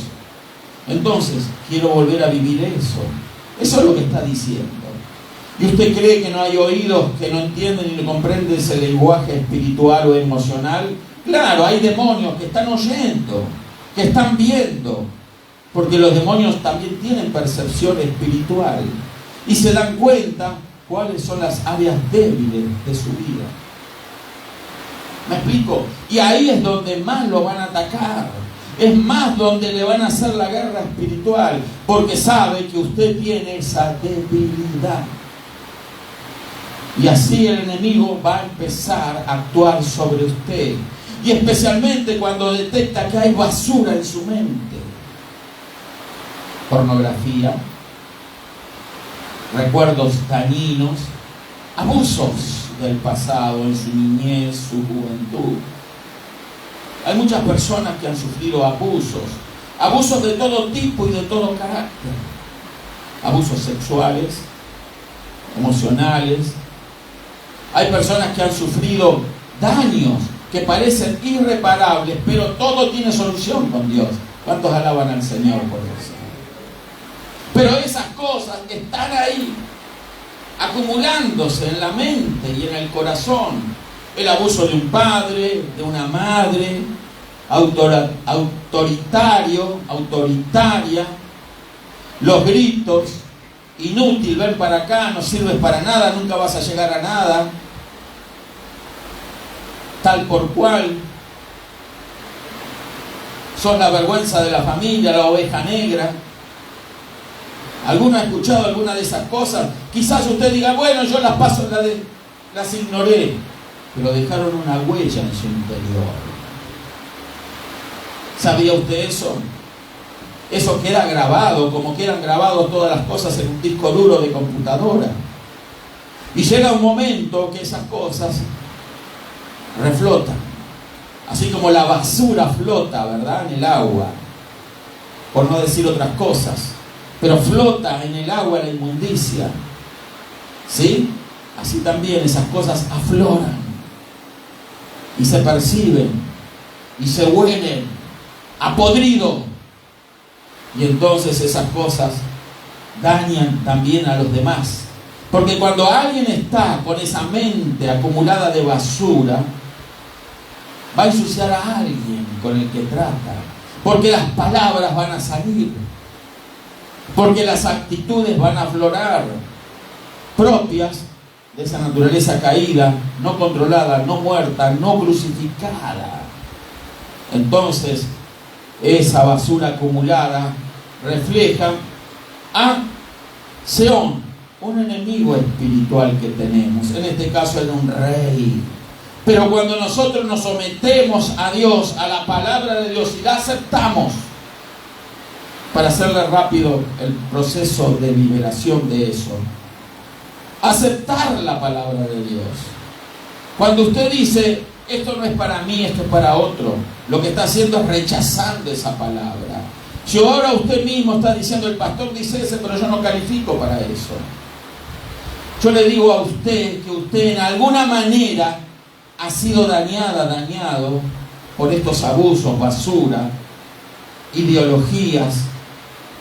Entonces, quiero volver a vivir eso. Eso es lo que está diciendo. ¿Y usted cree que no hay oídos que no entienden y no comprenden ese lenguaje espiritual o emocional? Claro, hay demonios que están oyendo, que están viendo, porque los demonios también tienen percepción espiritual y se dan cuenta cuáles son las áreas débiles de su vida. ¿Me explico? Y ahí es donde más lo van a atacar. Es más donde le van a hacer la guerra espiritual, porque sabe que usted tiene esa debilidad. Y así el enemigo va a empezar a actuar sobre usted. Y especialmente cuando detecta que hay basura en su mente. Pornografía, recuerdos dañinos, abusos del pasado en su niñez, su juventud. Hay muchas personas que han sufrido abusos de todo tipo y de todo carácter. Abusos sexuales, emocionales. Hay personas que han sufrido daños que parecen irreparables, pero todo tiene solución con Dios. ¿Cuántos alaban al Señor por eso? Pero esas cosas están ahí, acumulándose en la mente y en el corazón. El abuso de un padre, de una madre, autoritaria, los gritos, inútil, ven para acá, no sirves para nada, nunca vas a llegar a nada, tal por cual. Sos la vergüenza de la familia, la oveja negra. ¿Alguno ha escuchado alguna de esas cosas? Quizás usted diga, bueno, yo las paso, las ignoré, pero dejaron una huella en su interior. ¿Sabía usted eso? Eso queda grabado, como quedan grabados todas las cosas en un disco duro de computadora. Y llega un momento que esas cosas reflotan. Así como la basura flota, ¿verdad?, en el agua. Por no decir otras cosas. Pero flota en el agua la inmundicia. ¿Sí? Así también esas cosas afloran. Y se perciben. Y se huelen a podrido. Y entonces esas cosas dañan también a los demás. Porque cuando alguien está con esa mente acumulada de basura, va a ensuciar a alguien con el que trata. Porque las palabras van a salir. Porque las actitudes van a aflorar, propias de esa naturaleza caída, no controlada, no muerta, no crucificada. Entonces, esa basura acumulada refleja a Seón, un enemigo espiritual que tenemos. En este caso era un rey. Pero cuando nosotros nos sometemos a Dios, a la palabra de Dios, y la aceptamos, para hacerle rápido el proceso de liberación de eso, aceptar la palabra de Dios. Cuando usted dice, esto no es para mí, esto es para otro, lo que está haciendo es rechazando esa palabra. Si ahora usted mismo está diciendo, el pastor dice ese, pero yo no califico para eso. Yo le digo a usted que usted en alguna manera ha sido dañado por estos abusos, basura, ideologías,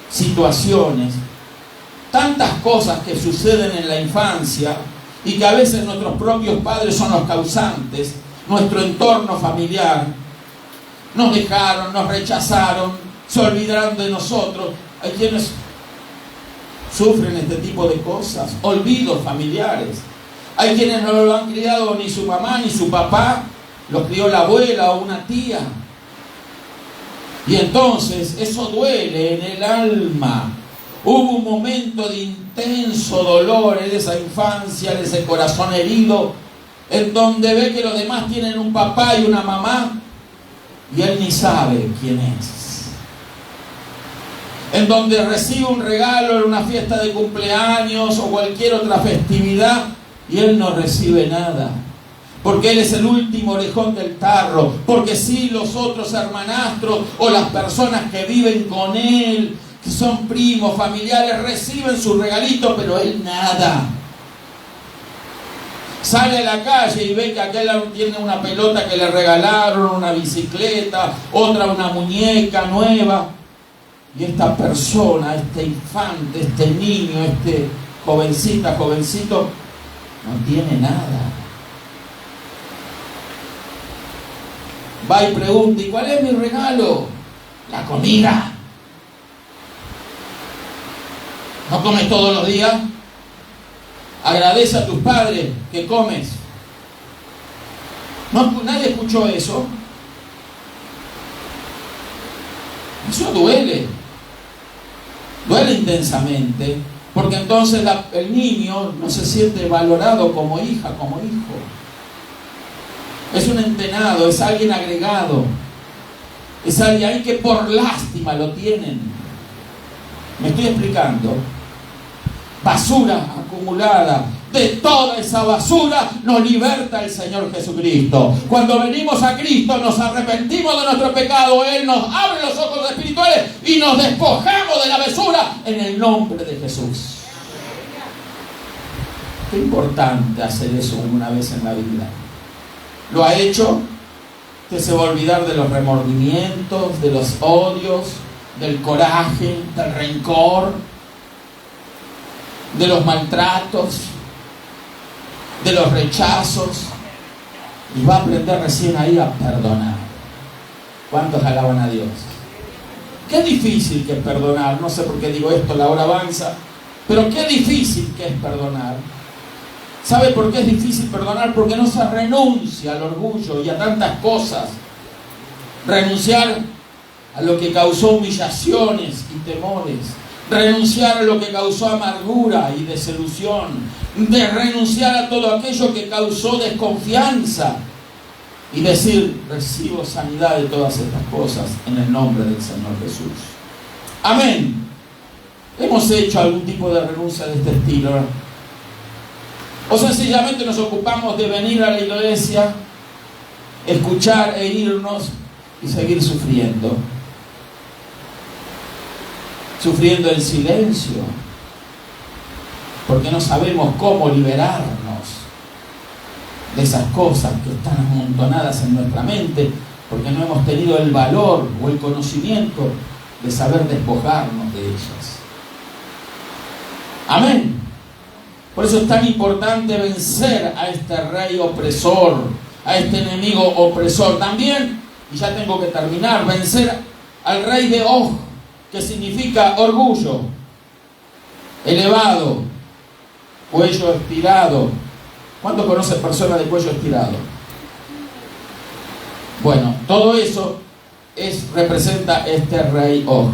situaciones, tantas cosas que suceden en la infancia y que a veces nuestros propios padres son los causantes, nuestro entorno familiar, nos dejaron, nos rechazaron, se olvidaron de nosotros. Hay quienes sufren este tipo de cosas, olvidos familiares. Hay quienes no lo han criado ni su mamá ni su papá, lo crió la abuela o una tía. Y entonces eso duele en el alma. Hubo un momento de intenso dolor en esa infancia, en ese corazón herido, en donde ve que los demás tienen un papá y una mamá y él ni sabe quién es. En donde recibe un regalo en una fiesta de cumpleaños o cualquier otra festividad y él no recibe nada. Porque él es el último orejón del tarro. Porque sí, los otros hermanastros o las personas que viven con él, que son primos, familiares, reciben su regalito, pero él nada. Sale a la calle y ve que aquel tiene una pelota que le regalaron, una bicicleta, otra una muñeca nueva. Y esta persona, este infante, este niño, este jovencita, jovencito, no tiene nada. Va y pregunta, ¿y cuál es mi regalo? La comida. ¿No comes todos los días? Agradece a tus padres que comes. No, nadie escuchó eso. Eso duele. Duele intensamente. Porque entonces el niño no se siente valorado como hija, como hijo. Es un entenado, es alguien agregado. Es alguien que por lástima lo tienen. ¿Me estoy explicando? Basura acumulada. De toda esa basura nos liberta el Señor Jesucristo. Cuando venimos a Cristo nos arrepentimos de nuestro pecado. Él nos abre los ojos espirituales y nos despojamos de la basura en el nombre de Jesús. Qué importante hacer eso una vez en la vida. ¿Lo ha hecho? Que se va a olvidar de los remordimientos, de los odios, del coraje, del rencor, de los maltratos, de los rechazos, y va a aprender recién ahí a perdonar. ¿Cuántos alaban a Dios? Qué difícil que es perdonar. No sé por qué digo esto, la hora avanza, pero qué difícil que es perdonar. ¿Sabe por qué es difícil perdonar? Porque no se renuncia al orgullo y a tantas cosas. Renunciar a lo que causó humillaciones y temores, renunciar a lo que causó amargura y desilusión, de renunciar a todo aquello que causó desconfianza y decir: recibo sanidad de todas estas cosas en el nombre del Señor Jesús. Amén. ¿Hemos hecho algún tipo de renuncia de este estilo? ¿O sencillamente nos ocupamos de venir a la iglesia, escuchar e irnos y seguir sufriendo? Sufriendo en silencio, porque no sabemos cómo liberarnos de esas cosas que están amontonadas en nuestra mente, porque no hemos tenido el valor o el conocimiento de saber despojarnos de ellas. Amén. Por eso es tan importante vencer a este rey opresor, a este enemigo opresor. También, y ya tengo que terminar, vencer al rey de Og, que significa orgullo, elevado, cuello estirado. ¿Cuántos conocen personas de cuello estirado? Bueno, todo eso representa este rey Og.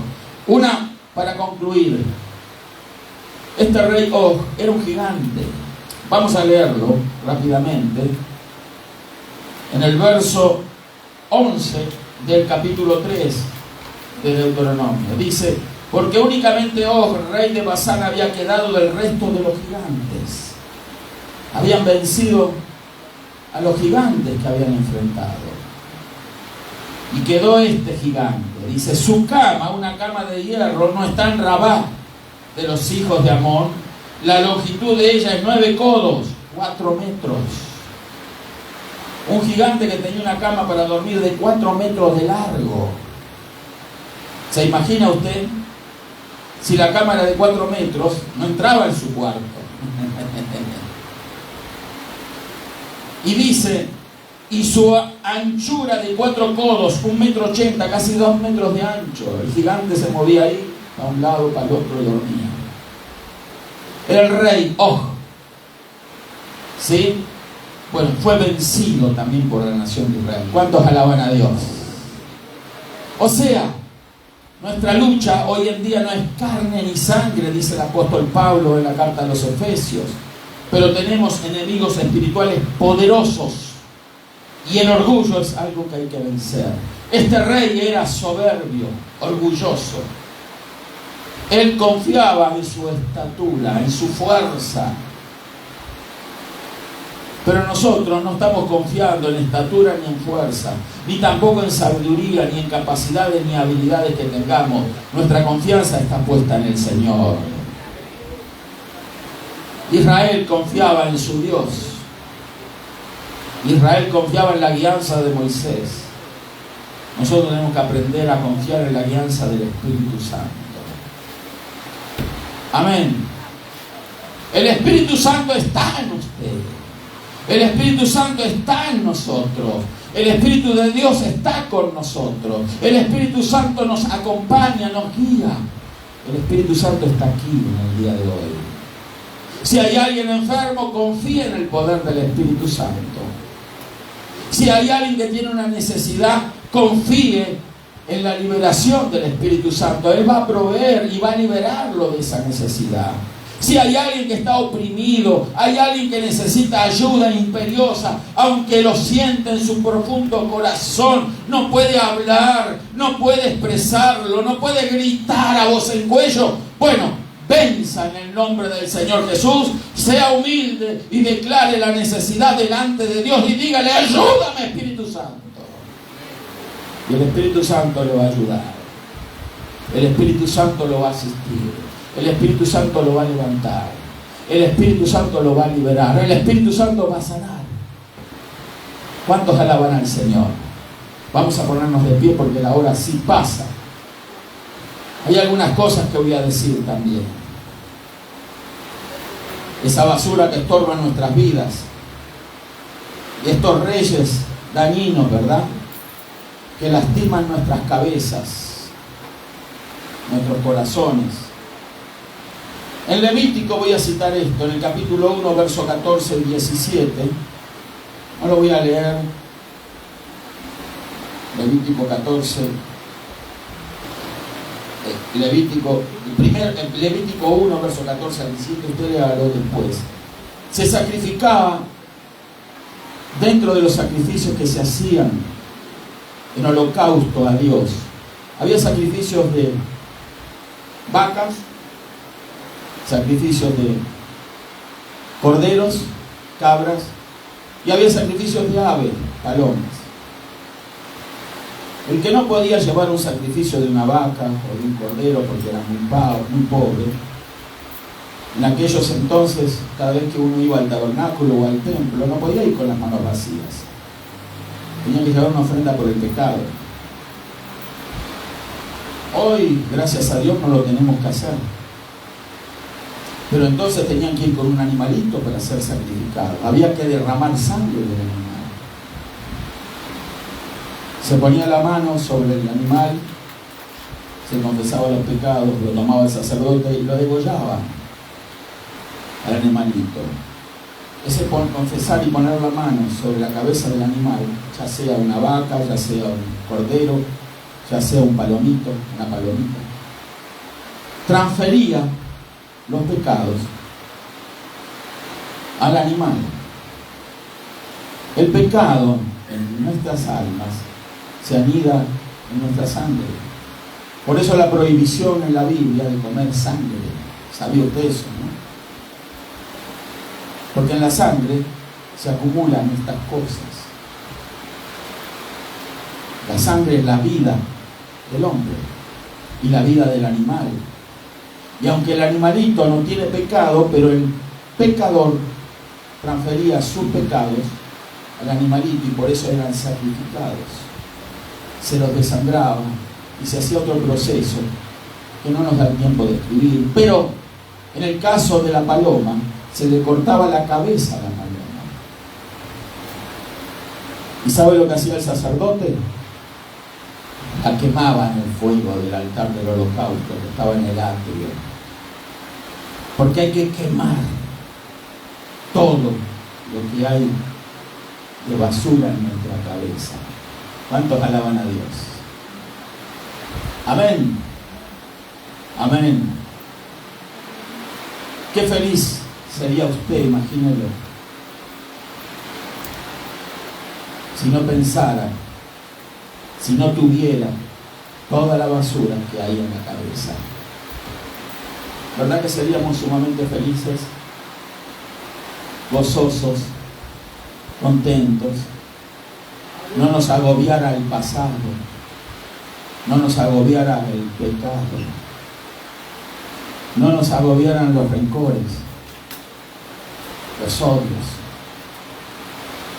Para concluir, este rey Og era un gigante. Vamos a leerlo rápidamente. En el verso 11 del capítulo 3 de Deuteronomio. Dice: porque únicamente Og, rey de Basán, había quedado del resto de los gigantes. Habían vencido a los gigantes que habían enfrentado. Y quedó este gigante. Dice: su cama, una cama de hierro, no está en Rabá de los hijos de Amón. La longitud de ella es 9 codos, 4 metros. Un gigante que tenía una cama para dormir de 4 metros de largo. ¿Se imagina usted? Si la cama era de 4 metros, no entraba en su cuarto. Y dice: y su anchura de 4 codos, 1,80 metros, casi 2 metros de ancho. El gigante se movía ahí, para un lado, para el otro, y dormía. Era el rey Og. ¿Sí? Bueno, fue vencido también por la nación de Israel. ¿Cuántos alaban a Dios? O sea, nuestra lucha hoy en día no es carne ni sangre, dice el apóstol Pablo en la carta a los Efesios, pero tenemos enemigos espirituales poderosos y el orgullo es algo que hay que vencer. Este rey era soberbio, orgulloso. Él confiaba en su estatura, en su fuerza. Pero nosotros no estamos confiando en estatura ni en fuerza, ni tampoco en sabiduría, ni en capacidades, ni habilidades que tengamos. Nuestra confianza está puesta en el Señor. Israel confiaba en su Dios. Israel confiaba en la guianza de Moisés. Nosotros tenemos que aprender a confiar en la guianza del Espíritu Santo. Amén. El Espíritu Santo está en usted. El Espíritu Santo está en nosotros. El Espíritu de Dios está con nosotros. El Espíritu Santo nos acompaña, nos guía. El Espíritu Santo está aquí en el día de hoy. Si hay alguien enfermo, confíe en el poder del Espíritu Santo. Si hay alguien que tiene una necesidad, confíe en la liberación del Espíritu Santo. Él va a proveer y va a liberarlo de esa necesidad. Si hay alguien que está oprimido, hay alguien que necesita ayuda imperiosa, aunque lo siente en su profundo corazón, no puede hablar, no puede expresarlo, no puede gritar a voz en cuello, bueno, venza en el nombre del Señor Jesús, sea humilde y declare la necesidad delante de Dios y dígale: ayúdame, Espíritu Santo. Y el Espíritu Santo le va a ayudar. El Espíritu Santo lo va a asistir. El Espíritu Santo lo va a levantar. El Espíritu Santo lo va a liberar. El Espíritu Santo va a sanar. ¿Cuántos alaban al Señor? Vamos a ponernos de pie porque la hora sí pasa. Hay algunas cosas que voy a decir también. Esa basura que estorba nuestras vidas. Y estos reyes dañinos, ¿verdad? Que lastiman nuestras cabezas, nuestros corazones. En Levítico voy a citar esto, en el capítulo 1, verso 14 y 17. No lo voy a leer. Levítico 14, Levítico 1, verso 14 al 17, usted léalo después. Se sacrificaba dentro de los sacrificios que se hacían en holocausto a Dios. Había sacrificios de vacas, sacrificios de corderos, cabras, y había sacrificios de aves, palomas. El que no podía llevar un sacrificio de una vaca o de un cordero porque era muy pobre, en aquellos entonces, cada vez que uno iba al tabernáculo o al templo, no podía ir con las manos vacías. Tenía que llevar una ofrenda por el pecado. Hoy, gracias a Dios, no lo tenemos que hacer. Pero entonces tenían que ir con un animalito para ser sacrificado. Había que derramar sangre del animal. Se ponía la mano sobre el animal, se confesaba los pecados, lo tomaba el sacerdote y lo degollaba al animalito. Ese confesar y poner la mano sobre la cabeza del animal, ya sea una vaca, ya sea un cordero, ya sea un palomito, una palomita, transfería los pecados al animal. El pecado en nuestras almas se anida en nuestra sangre. Por eso la prohibición en la Biblia de comer sangre. ¿Sabía usted eso, no? Porque en la sangre se acumulan estas cosas. La sangre es la vida del hombre y la vida del animal. Y aunque el animalito no tiene pecado, pero el pecador transfería sus pecados al animalito y por eso eran sacrificados. Se los desangraba y se hacía otro proceso que no nos da el tiempo de escribir. Pero en el caso de la paloma, se le cortaba la cabeza a la paloma. ¿Y sabe lo que hacía el sacerdote? La quemaba en el fuego del altar del holocausto que estaba en el atrio. Porque hay que quemar todo lo que hay de basura en nuestra cabeza. ¿Cuántos alaban a Dios? Amén. Amén. Qué feliz sería usted, imagínelo, si no pensara, si no tuviera toda la basura que hay en la cabeza. ¿Verdad que seríamos sumamente felices, gozosos, contentos? No nos agobiara el pasado, no nos agobiara el pecado, no nos agobiaran los rencores, los odios,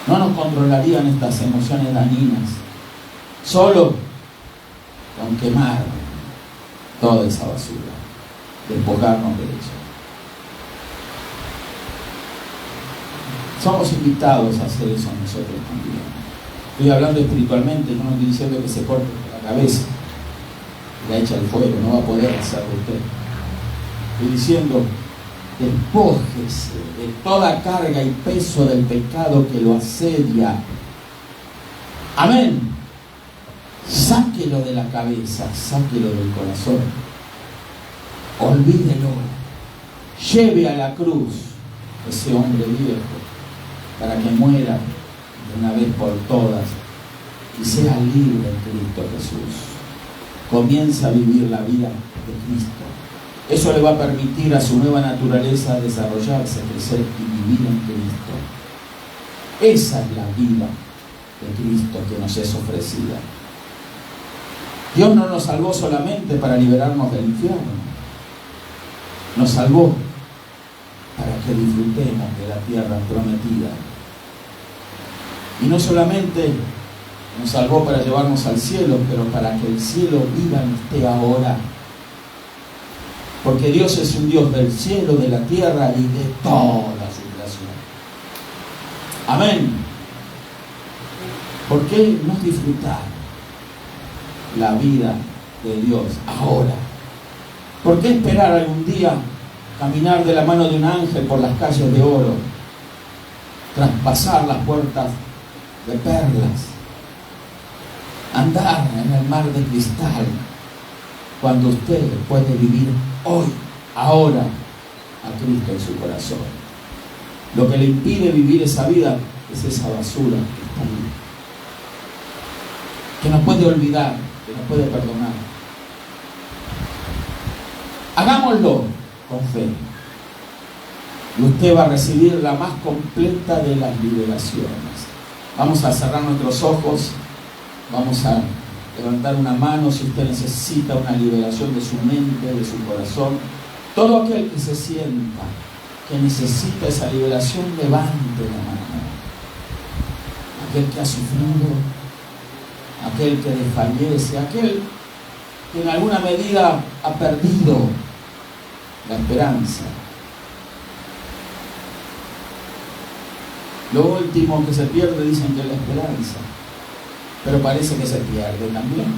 no nos controlarían estas emociones dañinas, solo con quemar toda esa basura, despojarnos de eso. Somos invitados a hacer eso nosotros también. Estoy hablando espiritualmente, no estoy diciendo que se corte la cabeza, la echa al fuego, no va a poder hacerlo usted. Estoy diciendo, despójese de toda carga y peso del pecado que lo asedia. Amén. Sáquelo de la cabeza, sáquelo del corazón. Olvídelo. Lleve a la cruz ese hombre viejo para que muera de una vez por todas y sea libre en Cristo Jesús. Comienza a vivir la vida de Cristo. Eso le va a permitir a su nueva naturaleza desarrollarse, crecer y vivir en Cristo. Esa es la vida de Cristo que nos es ofrecida. Dios no nos salvó solamente para liberarnos del infierno. Nos salvó para que disfrutemos de la tierra prometida. Y no solamente nos salvó para llevarnos al cielo, pero para que el cielo viva en usted ahora. Porque Dios es un Dios del cielo, de la tierra y de toda su creación. Amén. ¿Por qué no disfrutar la vida de Dios ahora? ¿Por qué esperar algún día caminar de la mano de un ángel por las calles de oro, traspasar las puertas de perlas, andar en el mar de cristal, cuando usted puede vivir hoy, ahora, a Cristo en su corazón. Lo que le impide vivir esa vida es esa basura que está ahí, que no puede olvidar, que no puede perdonar. Hagámoslo con fe y usted va a recibir la más completa de las liberaciones. Vamos a cerrar nuestros ojos, vamos a levantar una mano si usted necesita una liberación de su mente, de su corazón. Todo aquel que se sienta que necesita esa liberación, levante la mano. Aquel que ha sufrido, aquel que desfallece, aquel que en alguna medida ha perdido la esperanza. Lo último que se pierde dicen que es la esperanza, pero parece que se pierde también.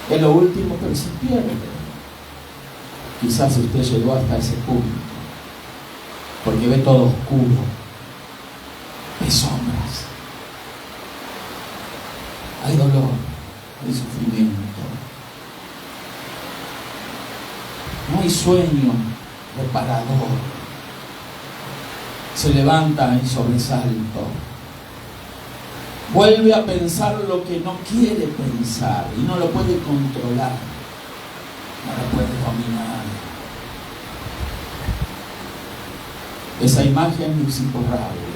Es lo último, pero se pierde. Quizás usted llegó hasta ese punto, porque ve todo oscuro, ve sombras, hay dolor, hay sufrimiento, no hay sueño reparador. Se levanta en sobresalto, vuelve a pensar lo que no quiere pensar y no lo puede controlar, no lo puede dominar. Esa imagen es imborrable,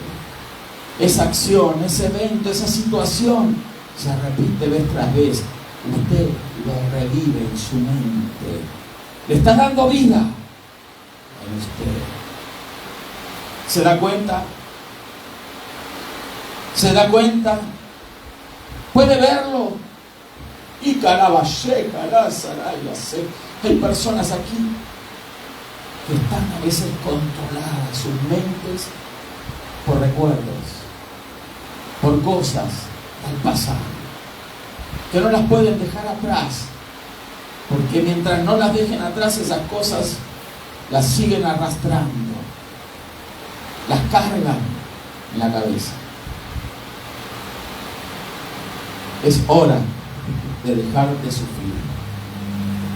esa acción, ese evento, esa situación se repite vez tras vez. Usted lo revive en su mente, le está dando vida en usted. ¿Se da cuenta? ¿Se da cuenta? ¿Puede verlo? Y Carabashe, Carasarayase. Hay personas aquí que están a veces controladas sus mentes por recuerdos, por cosas del pasado, que no las pueden dejar atrás, porque mientras no las dejen atrás, esas cosas las siguen arrastrando, las cargan en la cabeza. Es hora de dejar de sufrir.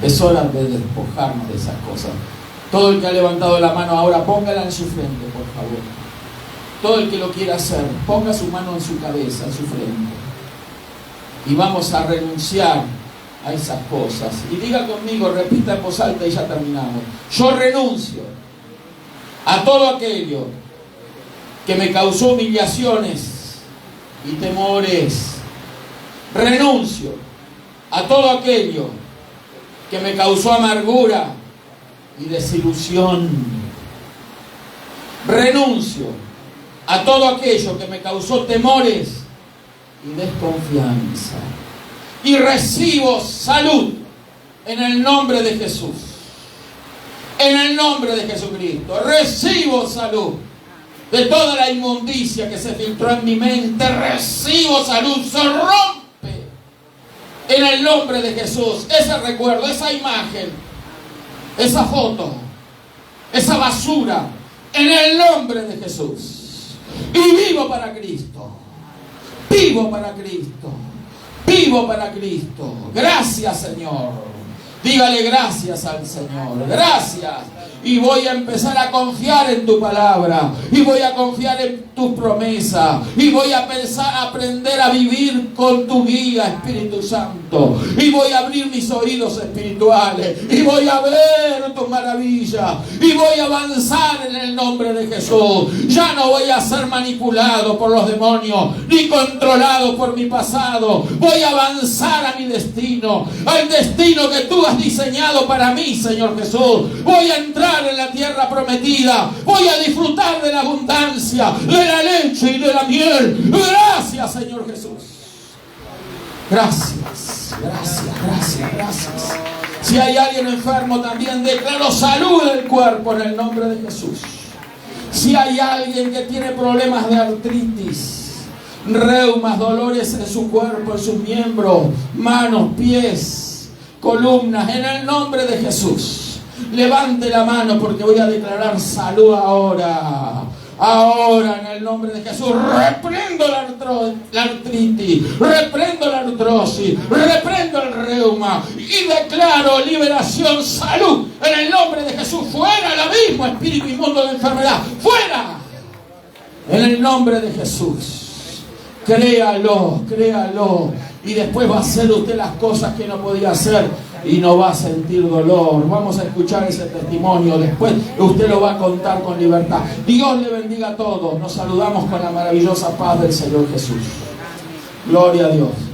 Es hora de despojarnos de esas cosas. Todo el que ha levantado la mano ahora, póngala en su frente, por favor. Todo el que lo quiera hacer, ponga su mano en su cabeza, en su frente. Y vamos a renunciar a esas cosas. Y diga conmigo, repita en voz alta y ya terminamos. Yo renuncio a todo aquello que me causó humillaciones y temores. Renuncio a todo aquello que me causó amargura y desilusión. Renuncio a todo aquello que me causó temores y desconfianza. Y recibo salud en el nombre de Jesús. En el nombre de Jesucristo. Recibo salud de toda la inmundicia que se filtró en mi mente. Recibo salud. Se rompe en el nombre de Jesús ese recuerdo, esa imagen, esa foto, esa basura, en el nombre de Jesús. Y vivo para Cristo. Vivo para Cristo. Vivo para Cristo. Gracias, Señor. Dígale gracias al Señor. Gracias. Y voy a empezar a confiar en tu palabra. Y voy a confiar en tu promesa. Y voy a pensar, a aprender a vivir con tu guía, Espíritu Santo. Y voy a abrir mis oídos espirituales. Y voy a ver tu maravilla. Y voy a avanzar en el nombre de Jesús. Ya no voy a ser manipulado por los demonios, ni controlado por mi pasado. Voy a avanzar a mi destino. Al destino que tú has diseñado para mí, Señor Jesús. Voy a entrar en la tierra prometida. Voy a disfrutar de la abundancia, de la leche y de la miel. Gracias, Señor Jesús. Gracias, gracias, gracias, gracias. Si hay alguien enfermo, también declaro salud del cuerpo en el nombre de Jesús. Si hay alguien que tiene problemas de artritis, reumas, dolores en su cuerpo, en sus miembros, manos, pies, columnas, en el nombre de Jesús, levante la mano porque voy a declarar salud ahora. Ahora en el nombre de Jesús reprendo la artritis, reprendo la artrosis, reprendo el reuma y declaro liberación, salud en el nombre de Jesús. Fuera el abismo, espíritu inmundo de enfermedad, fuera en el nombre de Jesús. Créalo, créalo, y después va a hacer usted las cosas que no podía hacer y no va a sentir dolor. Vamos a escuchar ese testimonio, después usted lo va a contar con libertad. Dios le bendiga a todos. Nos saludamos con la maravillosa paz del Señor Jesús. Gloria a Dios.